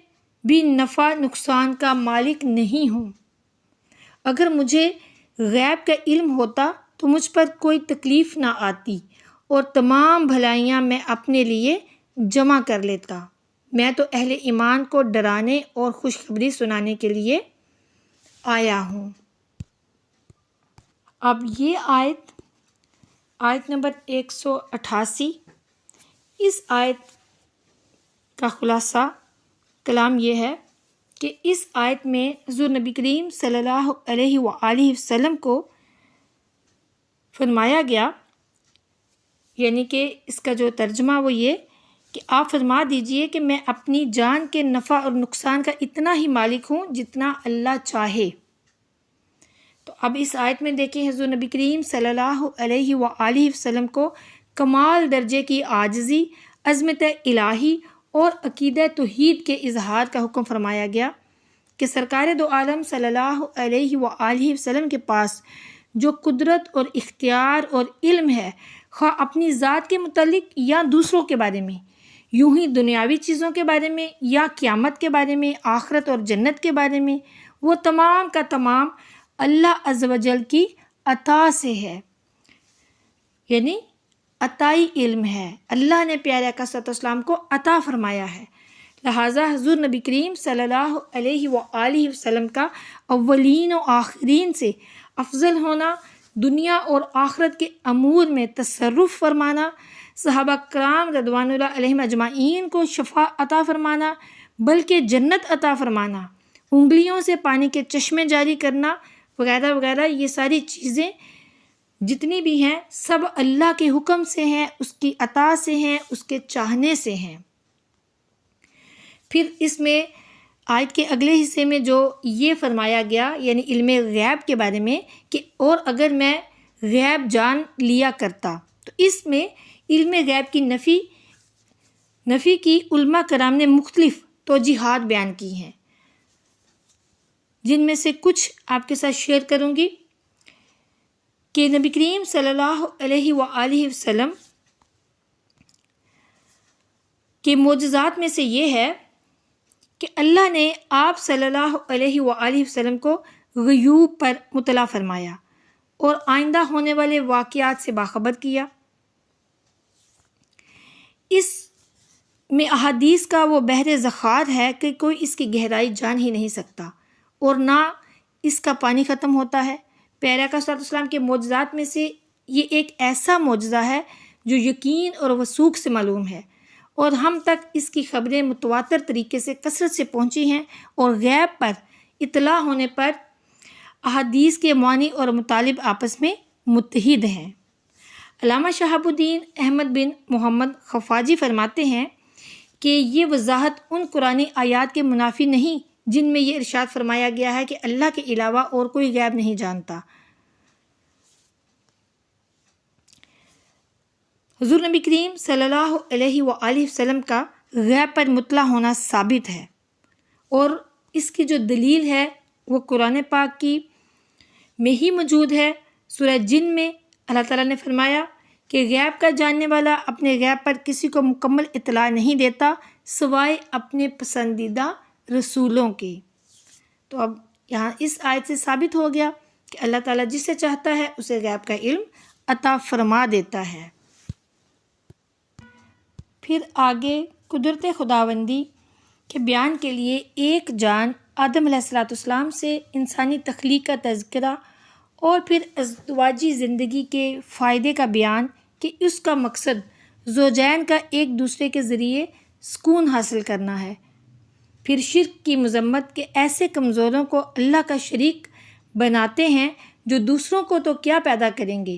بھی نفع نقصان کا مالک نہیں ہوں۔ اگر مجھے غیب کا علم ہوتا تو مجھ پر کوئی تکلیف نہ آتی اور تمام بھلائیاں میں اپنے لیے جمع کر لیتا۔ میں تو اہل ایمان کو ڈرانے اور خوشخبری سنانے کے لیے آیا ہوں۔ اب یہ آیت نمبر 188، اس آیت کا خلاصہ کلام یہ ہے کہ اس آیت میں حضور نبی کریم صلی اللہ علیہ وآلہ وسلم کو فرمایا گیا، یعنی کہ اس کا جو ترجمہ وہ یہ کہ آپ فرما دیجئے کہ میں اپنی جان کے نفع اور نقصان کا اتنا ہی مالک ہوں جتنا اللہ چاہے۔ تو اب اس آیت میں دیکھیں حضور نبی کریم صلی اللہ علیہ وآلہ وسلم کو کمال درجے کی عاجزی، عظمت الہی اور عقیدہ توحید کے اظہار کا حکم فرمایا گیا کہ سرکار دو عالم صلی اللہ علیہ وآلہ وسلم کے پاس جو قدرت اور اختیار اور علم ہے، خواہ اپنی ذات کے متعلق یا دوسروں کے بارے میں، یوں ہی دنیاوی چیزوں کے بارے میں یا قیامت کے بارے میں، آخرت اور جنت کے بارے میں، وہ تمام کا تمام اللہ عز و جل کی عطا سے ہے، یعنی عطائی علم ہے، اللہ نے پیارے آقا صلی اللہ علیہ وسلم کو عطا فرمایا ہے۔ لہٰذا حضور نبی کریم صلی اللہ علیہ وآلہ وسلم کا اولین و آخرین سے افضل ہونا، دنیا اور آخرت کے امور میں تصرف فرمانا، صحابہ کرام رضوان اللہ علیہم اجمعین کو شفاء عطا فرمانا، بلکہ جنت عطا فرمانا، انگلیوں سے پانی کے چشمے جاری کرنا وغیرہ وغیرہ، یہ ساری چیزیں جتنی بھی ہیں سب اللہ کے حکم سے ہیں، اس کی عطا سے ہیں، اس کے چاہنے سے ہیں۔ پھر اس میں آیت کے اگلے حصے میں جو یہ فرمایا گیا، یعنی علم غیب کے بارے میں کہ اور اگر میں غیب جان لیا کرتا، تو اس میں علم غیب کی نفی کی علماء کرام نے مختلف توجیحات بیان کی ہیں، جن میں سے کچھ آپ کے ساتھ شیئر کروں گی کہ نبی کریم صلی اللہ علیہ وآلہ وسلم کے معجزات میں سے یہ ہے کہ اللہ نے آپ صلی اللہ علیہ وآلہ وسلم کو غیوب پر مطلع فرمایا اور آئندہ ہونے والے واقعات سے باخبر کیا۔ اس میں احادیث کا وہ بحر ذخار ہے کہ کوئی اس کی گہرائی جان ہی نہیں سکتا اور نہ اس کا پانی ختم ہوتا ہے۔ پیارے آقا صلی اللہ علیہ وسلم کے معجزات میں سے یہ ایک ایسا معجزہ ہے جو یقین اور وثوق سے معلوم ہے، اور ہم تک اس کی خبریں متواتر طریقے سے کثرت سے پہنچی ہیں، اور غیب پر اطلاع ہونے پر احادیث کے معنی اور مطالب آپس میں متحد ہیں۔ علامہ شہاب الدین احمد بن محمد خفاجی فرماتے ہیں کہ یہ وضاحت ان قرآنی آیات کے منافی نہیں جن میں یہ ارشاد فرمایا گیا ہے کہ اللہ کے علاوہ اور کوئی غیب نہیں جانتا۔ حضور نبی کریم صلی اللہ علیہ وآلہ وسلم کا غیب پر مطلع ہونا ثابت ہے، اور اس کی جو دلیل ہے وہ قرآن پاک کی میں ہی موجود ہے۔ سورہ جن میں اللہ تعالیٰ نے فرمایا کہ غیب کا جاننے والا اپنے غیب پر کسی کو مکمل اطلاع نہیں دیتا سوائے اپنے پسندیدہ رسولوں کے۔ تو اب یہاں اس آیت سے ثابت ہو گیا کہ اللہ تعالیٰ جسے چاہتا ہے اسے غیب کا علم عطا فرما دیتا ہے۔ پھر آگے قدرت خداوندی کے بیان کے لیے ایک جان آدم علیہ السلام سے انسانی تخلیق کا تذکرہ، اور پھر ازدواجی زندگی کے فائدے کا بیان کہ اس کا مقصد زوجین کا ایک دوسرے کے ذریعے سکون حاصل کرنا ہے۔ پھر شرک کی مذمت کے ایسے کمزوروں کو اللہ کا شریک بناتے ہیں جو دوسروں کو تو کیا پیدا کریں گے،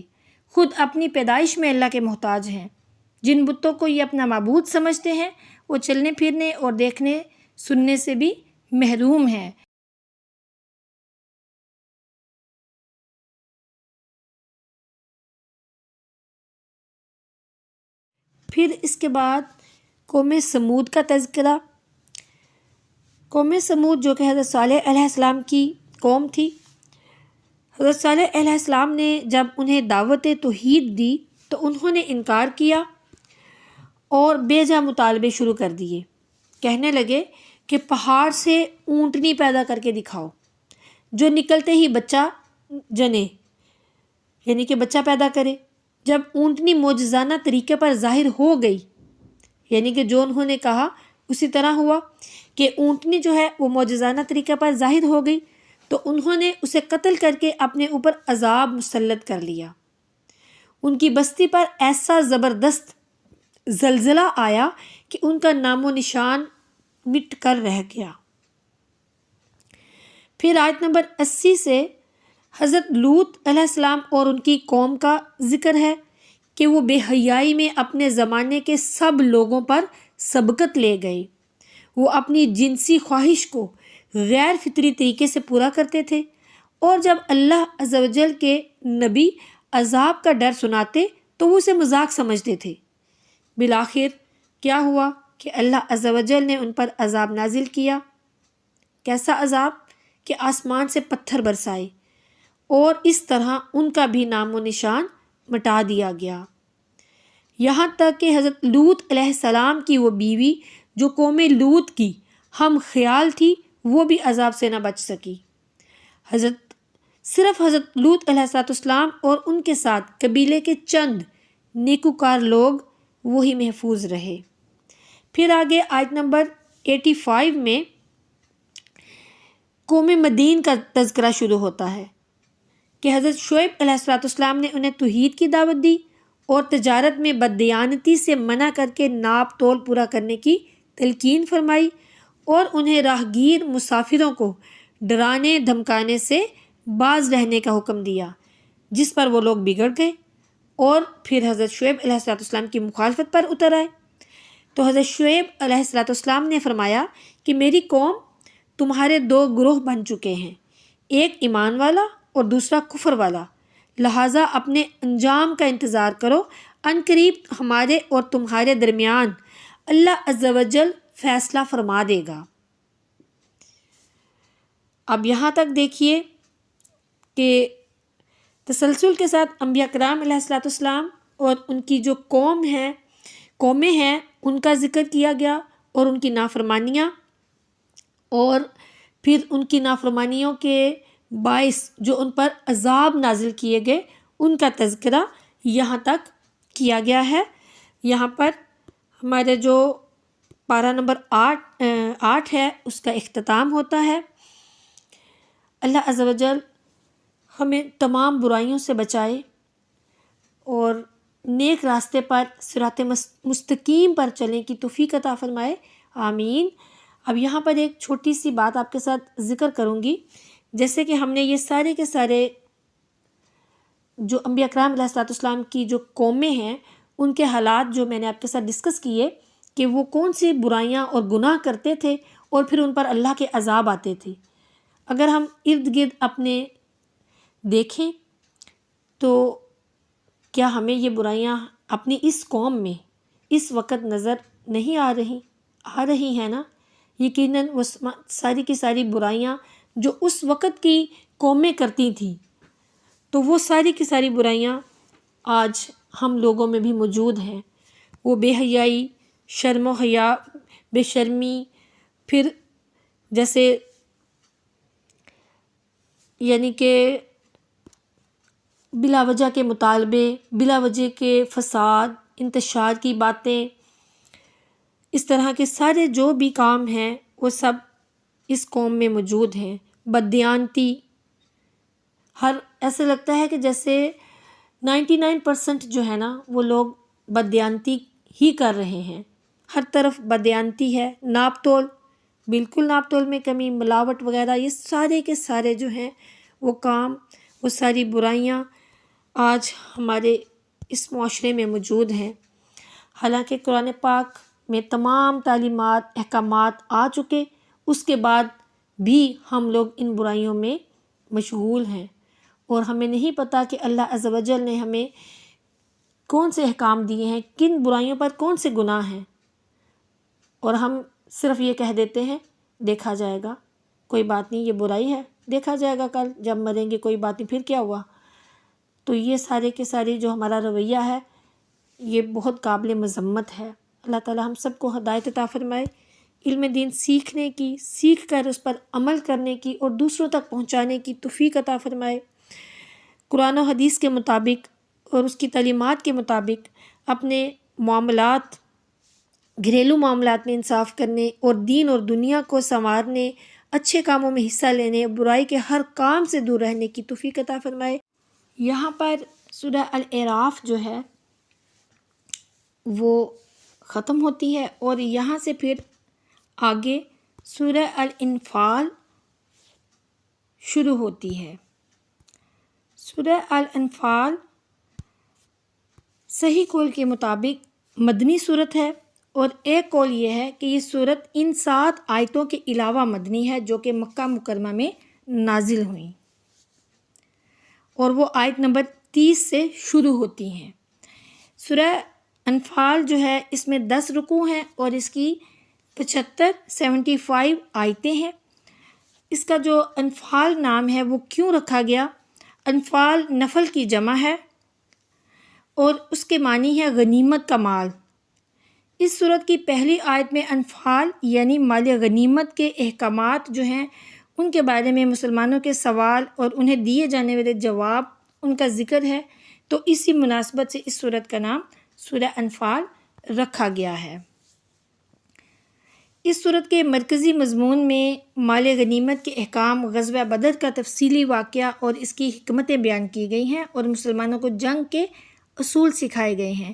خود اپنی پیدائش میں اللہ کے محتاج ہیں۔ جن بتوں کو یہ اپنا معبود سمجھتے ہیں وہ چلنے پھرنے اور دیکھنے سننے سے بھی محروم ہیں۔ پھر اس کے بعد قوم سمود کا تذکرہ۔ قوم سمود جو کہ حضرت صالح علیہ السلام کی قوم تھی، حضرت صالح علیہ السلام نے جب انہیں دعوت توحید دی تو انہوں نے انکار کیا اور بے جا مطالبے شروع کر دیے۔ کہنے لگے کہ پہاڑ سے اونٹنی پیدا کر کے دکھاؤ جو نکلتے ہی بچہ جنے، یعنی کہ بچہ پیدا کرے۔ جب اونٹنی معجزانہ طریقے پر ظاہر ہو گئی، یعنی کہ جو انہوں نے کہا اسی طرح ہوا کہ اونٹنی جو ہے وہ معجزانہ طریقے پر ظاہر ہو گئی، تو انہوں نے اسے قتل کر کے اپنے اوپر عذاب مسلط کر لیا۔ ان کی بستی پر ایسا زبردست زلزلہ آیا کہ ان کا نام و نشان مٹ کر رہ گیا۔ پھر آیت نمبر 80 سے حضرت لوط علیہ السلام اور ان کی قوم کا ذکر ہے کہ وہ بے حیائی میں اپنے زمانے کے سب لوگوں پر سبقت لے گئے۔ وہ اپنی جنسی خواہش کو غیر فطری طریقے سے پورا کرتے تھے، اور جب اللہ عز و جل کے نبی عذاب کا ڈر سناتے تو وہ اسے مذاق سمجھتے تھے۔ بالآخر کیا ہوا کہ اللہ عز و جل نے ان پر عذاب نازل کیا۔ کیسا عذاب؟ کہ آسمان سے پتھر برسائے، اور اس طرح ان کا بھی نام و نشان مٹا دیا گیا۔ یہاں تک کہ حضرت لوط علیہ السلام کی وہ بیوی جو قوم لوط کی ہم خیال تھی، وہ بھی عذاب سے نہ بچ سکی۔ صرف حضرت لوط علیہ السلام اور ان کے ساتھ قبیلے کے چند نیکوکار لوگ وہی محفوظ رہے۔ پھر آگے آیت نمبر 85 میں قوم مدین کا تذکرہ شروع ہوتا ہے کہ حضرت شعیب علیہ السلام نے انہیں توحید کی دعوت دی اور تجارت میں بددیانتی سے منع کر کے ناپ تول پورا کرنے کی تلقین فرمائی، اور انہیں راہگیر مسافروں کو ڈرانے دھمکانے سے باز رہنے کا حکم دیا، جس پر وہ لوگ بگڑ گئے اور پھر حضرت شعیب علیہ السلام کی مخالفت پر اتر آئے۔ تو حضرت شعیب علیہ السلام نے فرمایا کہ میری قوم تمہارے دو گروہ بن چکے ہیں، ایک ایمان والا اور دوسرا کفر والا، لہٰذا اپنے انجام کا انتظار کرو، ان قریب ہمارے اور تمہارے درمیان اللہ عز و جل فیصلہ فرما دے گا۔ اب یہاں تک دیکھیے کہ تسلسل کے ساتھ انبیاء کرام علیہ السلام اور ان کی جو قومیں ہیں ان کا ذکر کیا گیا، اور ان کی نافرمانیاں، اور پھر ان کی نافرمانیوں کے باعث جو ان پر عذاب نازل کیے گئے ان کا تذکرہ یہاں تک کیا گیا ہے۔ یہاں پر ہمارے جو پارہ نمبر 8 ہے اس کا اختتام ہوتا ہے۔ اللہ عز و جل ہمیں تمام برائیوں سے بچائے اور نیک راستے پر صراط مستقیم پر چلنے کی توفیق عطا فرمائے، آمین۔ اب یہاں پر ایک چھوٹی سی بات آپ کے ساتھ ذکر کروں گی، جیسے کہ ہم نے یہ سارے کے سارے جو انبیاء کرام علیہ السلام کی جو قومیں ہیں ان کے حالات جو میں نے آپ کے ساتھ ڈسکس کیے کہ وہ کون سی برائیاں اور گناہ کرتے تھے اور پھر ان پر اللہ کے عذاب آتے تھے۔ اگر ہم ارد گرد اپنے دیکھیں تو کیا ہمیں یہ برائیاں اپنی اس قوم میں اس وقت نظر نہیں آ رہی ہیں نا؟ یقیناً وہ ساری کی ساری برائیاں جو اس وقت کی قومیں کرتی تھیں، تو وہ ساری کی ساری برائیاں آج ہم لوگوں میں بھی موجود ہیں۔ وہ بے حیائی، شرم و حیا، بے شرمی، پھر جیسے یعنی کہ بلا وجہ کے مطالبے، بلا وجہ کے فساد، انتشار کی باتیں، اس طرح کے سارے جو بھی کام ہیں وہ سب اس قوم میں موجود ہیں۔ بددیانتی، ایسے لگتا ہے کہ جیسے 99% جو ہے نا وہ لوگ بددیانتی ہی کر رہے ہیں، ہر طرف بددیانتی ہے۔ ناپ تول، بالکل ناپ تول میں کمی، ملاوٹ وغیرہ، یہ سارے کے سارے جو ہیں وہ کام، وہ ساری برائیاں آج ہمارے اس معاشرے میں موجود ہیں۔ حالانکہ قرآن پاک میں تمام تعلیمات، احکامات آ چکے، اس کے بعد بھی ہم لوگ ان برائیوں میں مشغول ہیں، اور ہمیں نہیں پتہ کہ اللہ عز و جل نے ہمیں کون سے احکام دیے ہیں، کن برائیوں پر کون سے گناہ ہیں، اور ہم صرف یہ کہہ دیتے ہیں دیکھا جائے گا، کوئی بات نہیں، یہ برائی ہے، دیکھا جائے گا کل جب مریں گے، کوئی بات نہیں، پھر کیا ہوا۔ تو یہ سارے کے سارے جو ہمارا رویہ ہے یہ بہت قابل مذمت ہے۔ اللہ تعالی ہم سب کو ہدایت عطا فرمائے، علم دین سیکھنے کی، سیکھ کر اس پر عمل کرنے کی اور دوسروں تک پہنچانے کی توفیق عطا فرمائے۔ قرآن و حدیث کے مطابق اور اس کی تعلیمات کے مطابق اپنے معاملات، گھریلو معاملات میں انصاف کرنے اور دین اور دنیا کو سنوارنے، اچھے کاموں میں حصہ لینے، برائی کے ہر کام سے دور رہنے کی توفیق عطا فرمائے۔ یہاں پر سورہ الاعراف جو ہے وہ ختم ہوتی ہے اور یہاں سے پھر آگے سورہ الانفال شروع ہوتی ہے۔ سورہ الانفال صحیح قول کے مطابق مدنی صورت ہے، اور ایک قول یہ ہے کہ یہ صورت ان 7 آیتوں کے علاوہ مدنی ہے جو کہ مکہ مکرمہ میں نازل ہوئیں، اور وہ آیت نمبر 30 سے شروع ہوتی ہیں۔ سورہ انفال جو ہے اس میں 10 رکوع ہیں اور اس کی 75 آیتیں ہیں۔ اس کا جو انفال نام ہے وہ کیوں رکھا گیا؟ انفال نفل کی جمع ہے اور اس کے معنی ہے غنیمت کا مال۔ اس صورت کی پہلی آیت میں انفال یعنی مال غنیمت کے احکامات جو ہیں ان کے بارے میں مسلمانوں کے سوال اور انہیں دیے جانے والے جواب ان کا ذکر ہے، تو اسی مناسبت سے اس صورت کا نام سورہ انفال رکھا گیا ہے۔ اس صورت کے مرکزی مضمون میں مال غنیمت کے احکام، غزوہ بدر کا تفصیلی واقعہ اور اس کی حکمتیں بیان کی گئی ہیں اور مسلمانوں کو جنگ کے اصول سکھائے گئے ہیں۔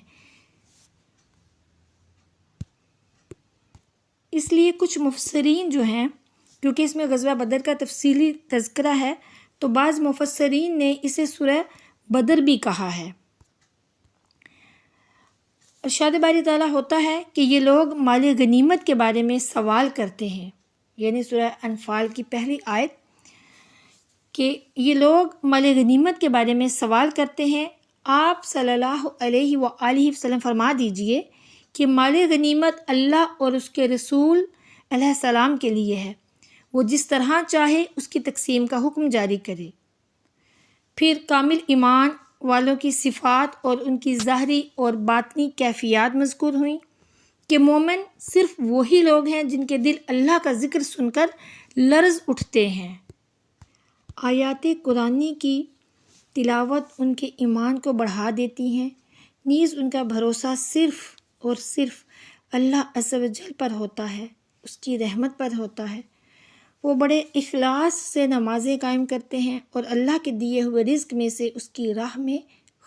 اس لیے کچھ مفسرین جو ہیں، کیونکہ اس میں غزوہ بدر کا تفصیلی تذکرہ ہے، تو بعض مفسرین نے اسے سورہ بدر بھی کہا ہے۔ ارشاد باری تعالیٰ ہوتا ہے کہ یہ لوگ مال غنیمت کے بارے میں سوال کرتے ہیں، یعنی سورہ انفال کی پہلی آیت کہ یہ لوگ مال غنیمت کے بارے میں سوال کرتے ہیں۔ آپ صلی اللہ علیہ وآلہ وسلم فرما دیجئے کہ مال غنیمت اللہ اور اس کے رسول علیہ السلام کے لیے ہے، وہ جس طرح چاہے اس کی تقسیم کا حکم جاری کرے۔ پھر کامل ایمان والوں کی صفات اور ان کی ظاہری اور باطنی کیفیات مذکور ہوئیں کہ مومن صرف وہی لوگ ہیں جن کے دل اللہ کا ذکر سن کر لرز اٹھتے ہیں۔ آیات قرآنی کی تلاوت ان کے ایمان کو بڑھا دیتی ہیں، نیز ان کا بھروسہ صرف اور صرف اللہ عز و جل پر ہوتا ہے، اس کی رحمت پر ہوتا ہے۔ وہ بڑے اخلاص سے نمازیں قائم کرتے ہیں اور اللہ کے دیے ہوئے رزق میں سے اس کی راہ میں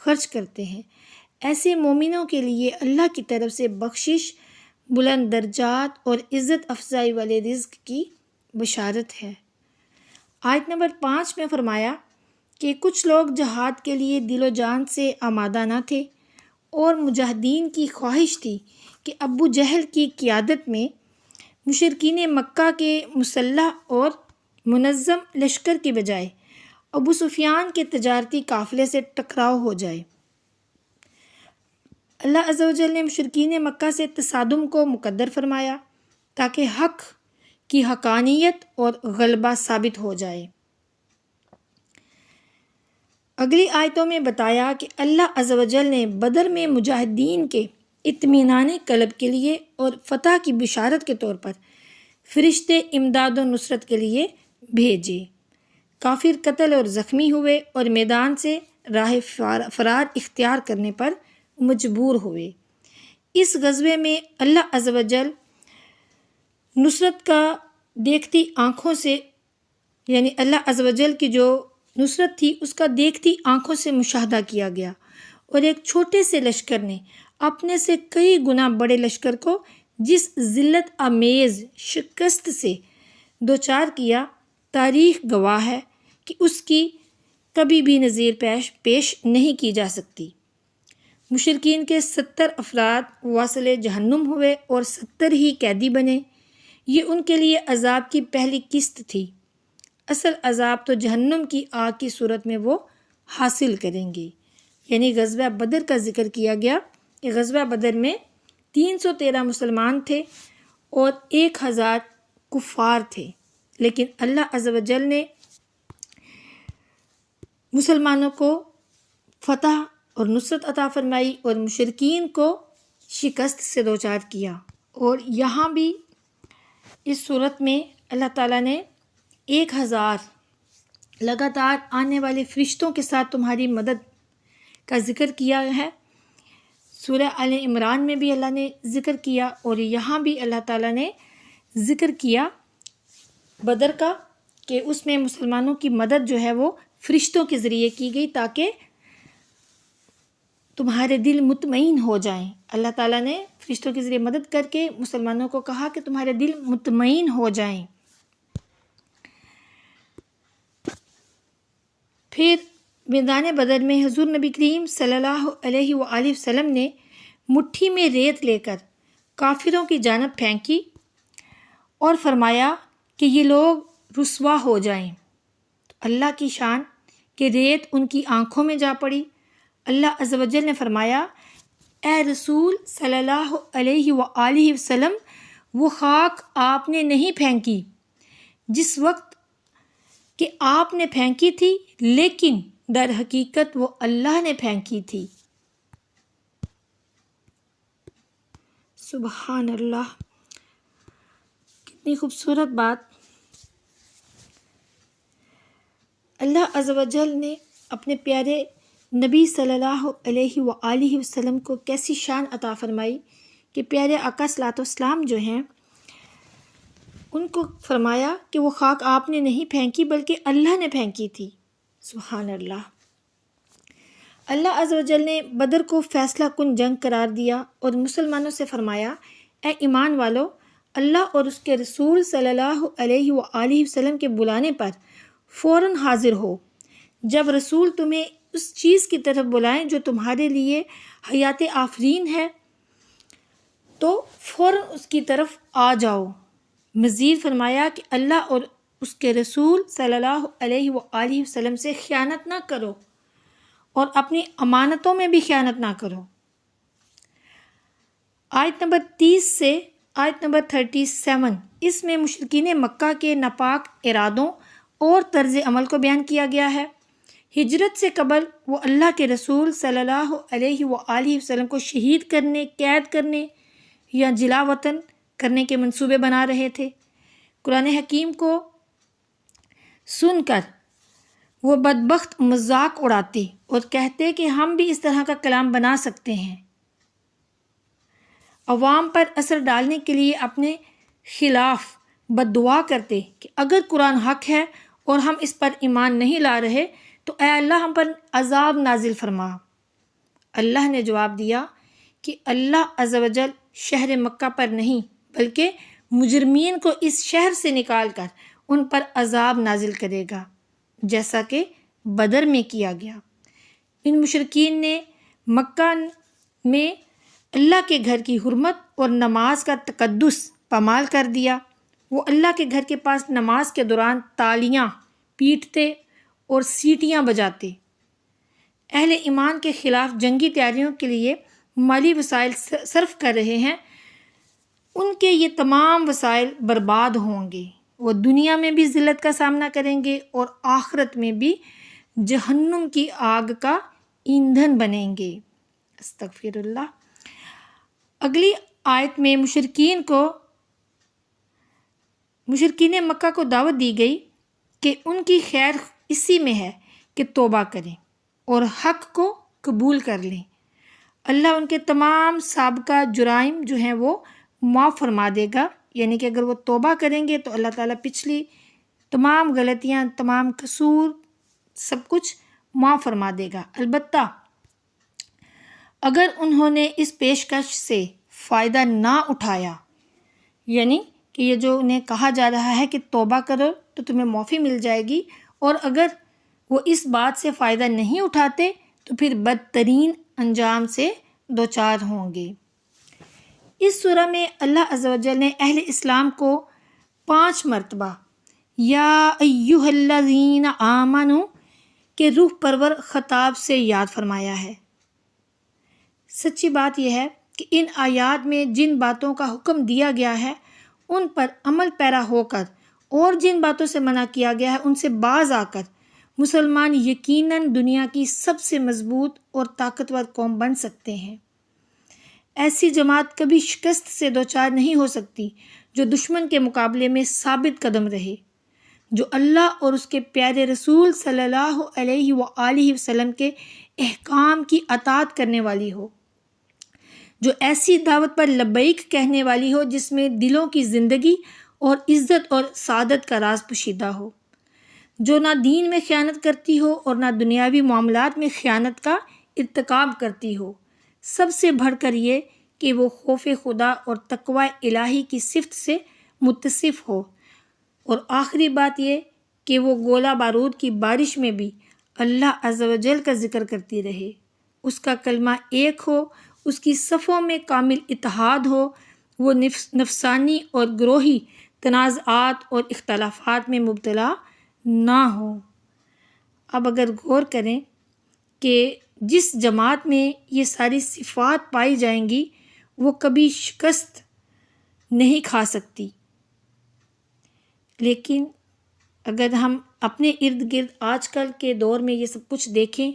خرچ کرتے ہیں۔ ایسے مومنوں کے لیے اللہ کی طرف سے بخشش، بلند درجات اور عزت افزائی والے رزق کی بشارت ہے۔ آیت نمبر 5 میں فرمایا کہ کچھ لوگ جہاد کے لیے دل و جان سے آمادہ نہ تھے، اور مجاہدین کی خواہش تھی کہ ابو جہل کی قیادت میں مشرکین مکہ کے مسلح اور منظم لشکر کی بجائے ابو سفیان کے تجارتی قافلے سے ٹکراؤ ہو جائے۔ اللہ عز و جل نے مشرکین مکہ سے تصادم کو مقدر فرمایا تاکہ حق کی حقانیت اور غلبہ ثابت ہو جائے۔ اگلی آیتوں میں بتایا کہ اللہ عز و جل نے بدر میں مجاہدین کے اطمینان قلب کے لیے اور فتح کی بشارت کے طور پر فرشتے امداد و نصرت کے لیے بھیجے۔ کافر قتل اور زخمی ہوئے اور میدان سے راہ فرار اختیار کرنے پر مجبور ہوئے۔ اس غزوے میں اللہ عز و جل نصرت کا دیکھتی آنکھوں سے، یعنی اللہ عز و جل کی جو نصرت تھی اس کا دیکھتی آنکھوں سے مشاہدہ کیا گیا، اور ایک چھوٹے سے لشکر نے اپنے سے کئی گنا بڑے لشکر کو جس ذلت آمیز شکست سے دوچار کیا، تاریخ گواہ ہے کہ اس کی کبھی بھی نظیر پیش نہیں کی جا سکتی۔ مشرکین کے 70 افراد واصل جہنم ہوئے اور 70 ہی قیدی بنے۔ یہ ان کے لیے عذاب کی پہلی قسط تھی، اصل عذاب تو جہنم کی آگ کی صورت میں وہ حاصل کریں گے۔ یعنی غزوہ بدر کا ذکر کیا گیا کہ غزوہ بدر میں 313 مسلمان تھے اور 1000 کفار تھے، لیکن اللہ عز و جل نے مسلمانوں کو فتح اور نصرت عطا فرمائی اور مشرکین کو شکست سے دوچار کیا۔ اور یہاں بھی اس صورت میں اللہ تعالیٰ نے 1000 لگاتار آنے والے فرشتوں کے ساتھ تمہاری مدد کا ذکر کیا ہے۔ سورہ آل عمران میں بھی اللہ نے ذکر کیا، اور یہاں بھی اللہ تعالیٰ نے ذکر کیا بدر کا، کہ اس میں مسلمانوں کی مدد جو ہے وہ فرشتوں کے ذریعے کی گئی تاکہ تمہارے دل مطمئن ہو جائیں۔ اللہ تعالیٰ نے فرشتوں کے ذریعے مدد کر کے مسلمانوں کو کہا کہ تمہارے دل مطمئن ہو جائیں۔ پھر میدان بدر میں حضور نبی کریم صلی اللہ علیہ وآلہ وسلم نے مٹھی میں ریت لے کر کافروں کی جانب پھینکی اور فرمایا کہ یہ لوگ رسوا ہو جائیں۔ تو اللہ کی شان کہ ریت ان کی آنکھوں میں جا پڑی۔ اللہ عز و جل نے فرمایا، اے رسول صلی اللہ علیہ وآلہ وسلم، وہ خاک آپ نے نہیں پھینکی جس وقت کہ آپ نے پھینکی تھی، لیکن در حقیقت وہ اللہ نے پھینکی تھی۔ سبحان اللہ، کتنی خوبصورت بات۔ اللہ عز و جل نے اپنے پیارے نبی صلی اللہ علیہ وآلہ وسلم کو کیسی شان عطا فرمائی کہ پیارے آقا صلی اللہ علیہ وسلم جو ہیں ان کو فرمایا کہ وہ خاک آپ نے نہیں پھینکی بلکہ اللہ نے پھینکی تھی۔ سبحان اللہ۔ اللہ عز و جل نے بدر کو فیصلہ کن جنگ قرار دیا اور مسلمانوں سے فرمایا، اے ایمان والو، اللہ اور اس کے رسول صلی اللہ علیہ وآلہ وسلم کے بلانے پر فوراً حاضر ہو۔ جب رسول تمہیں اس چیز کی طرف بلائیں جو تمہارے لیے حیات آفرین ہے تو فوراً اس کی طرف آ جاؤ۔ مزید فرمایا کہ اللہ اور اس کے رسول صلی اللہ علیہ وآلہ وسلم سے خیانت نہ کرو اور اپنی امانتوں میں بھی خیانت نہ کرو۔ آیت نمبر 30 سے آیت نمبر 37، اس میں مشرکین مکہ کے ناپاک ارادوں اور طرز عمل کو بیان کیا گیا ہے۔ ہجرت سے قبل وہ اللہ کے رسول صلی اللہ علیہ وآلہ وسلم کو شہید کرنے، قید کرنے یا جلا وطن کرنے کے منصوبے بنا رہے تھے۔ قرآن حکیم کو سن کر وہ بدبخت مذاق اڑاتے اور کہتے کہ ہم بھی اس طرح کا کلام بنا سکتے ہیں۔ عوام پر اثر ڈالنے کے لیے اپنے خلاف بد دعا کرتے کہ اگر قرآن حق ہے اور ہم اس پر ایمان نہیں لا رہے تو اے اللہ ہم پر عذاب نازل فرما۔ اللہ نے جواب دیا کہ اللہ عز و جل شہر مکہ پر نہیں بلکہ مجرمین کو اس شہر سے نکال کر ان پر عذاب نازل کرے گا، جیسا کہ بدر میں کیا گیا۔ ان مشرکین نے مکہ میں اللہ کے گھر کی حرمت اور نماز کا تقدس پامال کر دیا۔ وہ اللہ کے گھر کے پاس نماز کے دوران تالیاں پیٹتے اور سیٹیاں بجاتے، اہل ایمان کے خلاف جنگی تیاریوں کے لیے مالی وسائل صرف کر رہے ہیں۔ ان کے یہ تمام وسائل برباد ہوں گے، وہ دنیا میں بھی ذلت کا سامنا کریں گے اور آخرت میں بھی جہنم کی آگ کا ایندھن بنیں گے۔ استغفر اللہ۔ اگلی آیت میں مشرکین مکہ کو دعوت دی گئی کہ ان کی خیر اسی میں ہے کہ توبہ کریں اور حق کو قبول کر لیں۔ اللہ ان کے تمام سابقہ جرائم جو ہیں وہ معاف فرما دے گا، یعنی کہ اگر وہ توبہ کریں گے تو اللہ تعالیٰ پچھلی تمام غلطیاں، تمام قصور، سب کچھ معاف فرما دے گا۔ البتہ اگر انہوں نے اس پیشکش سے فائدہ نہ اٹھایا، یعنی کہ یہ جو انہیں کہا جا رہا ہے کہ توبہ کرو تو تمہیں معافی مل جائے گی، اور اگر وہ اس بات سے فائدہ نہیں اٹھاتے تو پھر بدترین انجام سے دوچار ہوں گے۔ اس سورہ میں اللہ عز و جل نے اہل اسلام کو 5 مرتبہ یا ایھا الذین آمنوا کے روح پرور خطاب سے یاد فرمایا ہے۔ سچی بات یہ ہے کہ ان آیات میں جن باتوں کا حکم دیا گیا ہے ان پر عمل پیرا ہو کر، اور جن باتوں سے منع کیا گیا ہے ان سے باز آ کر مسلمان یقیناً دنیا کی سب سے مضبوط اور طاقتور قوم بن سکتے ہیں۔ ایسی جماعت کبھی شکست سے دوچار نہیں ہو سکتی جو دشمن کے مقابلے میں ثابت قدم رہے، جو اللہ اور اس کے پیارے رسول صلی اللہ علیہ وآلہ وسلم کے احکام کی اطاعت کرنے والی ہو، جو ایسی دعوت پر لبیک کہنے والی ہو جس میں دلوں کی زندگی اور عزت اور سعادت کا راز پوشیدہ ہو، جو نہ دین میں خیانت کرتی ہو اور نہ دنیاوی معاملات میں خیانت کا ارتکاب کرتی ہو، سب سے بڑھ کر یہ کہ وہ خوف خدا اور تقوی الہی کی صفت سے متصف ہو، اور آخری بات یہ کہ وہ گولہ بارود کی بارش میں بھی اللہ عز و جل کا ذکر کرتی رہے، اس کا کلمہ ایک ہو، اس کی صفوں میں کامل اتحاد ہو، وہ نفسانی اور گروہی تنازعات اور اختلافات میں مبتلا نہ ہو۔ اب اگر غور کریں کہ جس جماعت میں یہ ساری صفات پائی جائیں گی وہ کبھی شکست نہیں کھا سکتی، لیکن اگر ہم اپنے ارد گرد آج کل کے دور میں یہ سب کچھ دیکھیں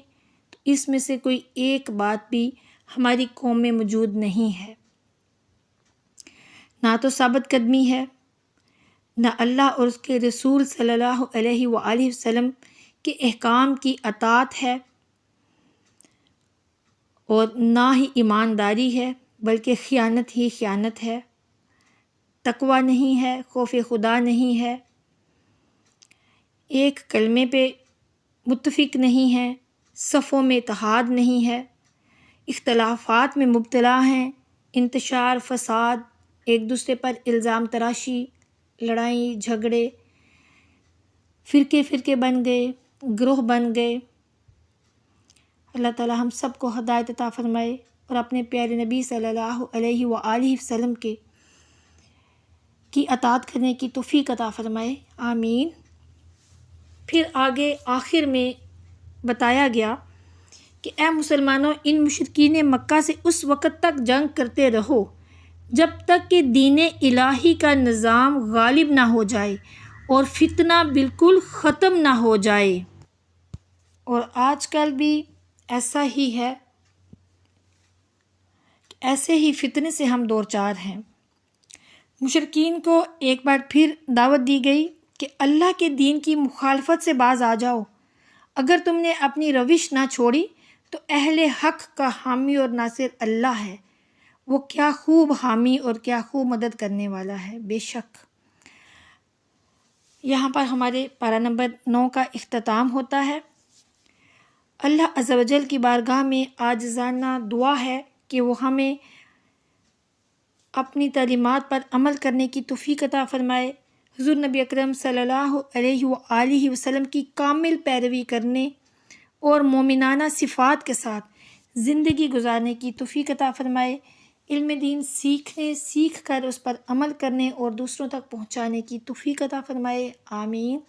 تو اس میں سے کوئی ایک بات بھی ہماری قوم میں موجود نہیں ہے، نہ تو ثابت قدمی ہے، نہ اللہ اور اس کے رسول صلی اللہ علیہ وآلہ وسلم کے احکام کی اطاعت ہے، اور نہ ہی ایمانداری ہے، بلکہ خیانت ہی خیانت ہے، تقوی نہیں ہے، خوف خدا نہیں ہے، ایک کلمے پہ متفق نہیں ہے، صفوں میں اتحاد نہیں ہے، اختلافات میں مبتلا ہیں، انتشار، فساد، ایک دوسرے پر الزام تراشی، لڑائی جھگڑے، فرقے بن گئے، گروہ بن گئے۔ اللہ تعالی ہم سب کو ہدایت عطا فرمائے اور اپنے پیارے نبی صلی اللہ علیہ وآلہ وسلم کی اطاعت کرنے کی توفیق عطا فرمائے، آمین۔ پھر آگے آخر میں بتایا گیا کہ اے مسلمانوں، ان مشرکین مکہ سے اس وقت تک جنگ کرتے رہو جب تک کہ دین الہی کا نظام غالب نہ ہو جائے اور فتنہ بالکل ختم نہ ہو جائے۔ اور آج کل بھی ایسا ہی ہے، ایسے ہی فتنے سے ہم دوچار ہیں۔ مشرکین کو ایک بار پھر دعوت دی گئی کہ اللہ کے دین کی مخالفت سے باز آ جاؤ، اگر تم نے اپنی روش نہ چھوڑی تو اہل حق کا حامی اور ناصر اللہ ہے، وہ کیا خوب حامی اور کیا خوب مدد کرنے والا ہے۔ بے شک یہاں پر ہمارے پارہ نمبر 9 کا اختتام ہوتا ہے۔ اللہ عز و جل کی بارگاہ میں عاجزانہ دعا ہے کہ وہ ہمیں اپنی تعلیمات پر عمل کرنے کی توفیق عطا فرمائے، حضور نبی اکرم صلی اللہ علیہ وآلہ وسلم کی کامل پیروی کرنے اور مومنانہ صفات کے ساتھ زندگی گزارنے کی توفیق عطا فرمائے، علم دین سیکھ کر اس پر عمل کرنے اور دوسروں تک پہنچانے کی توفیق عطا فرمائے، آمین۔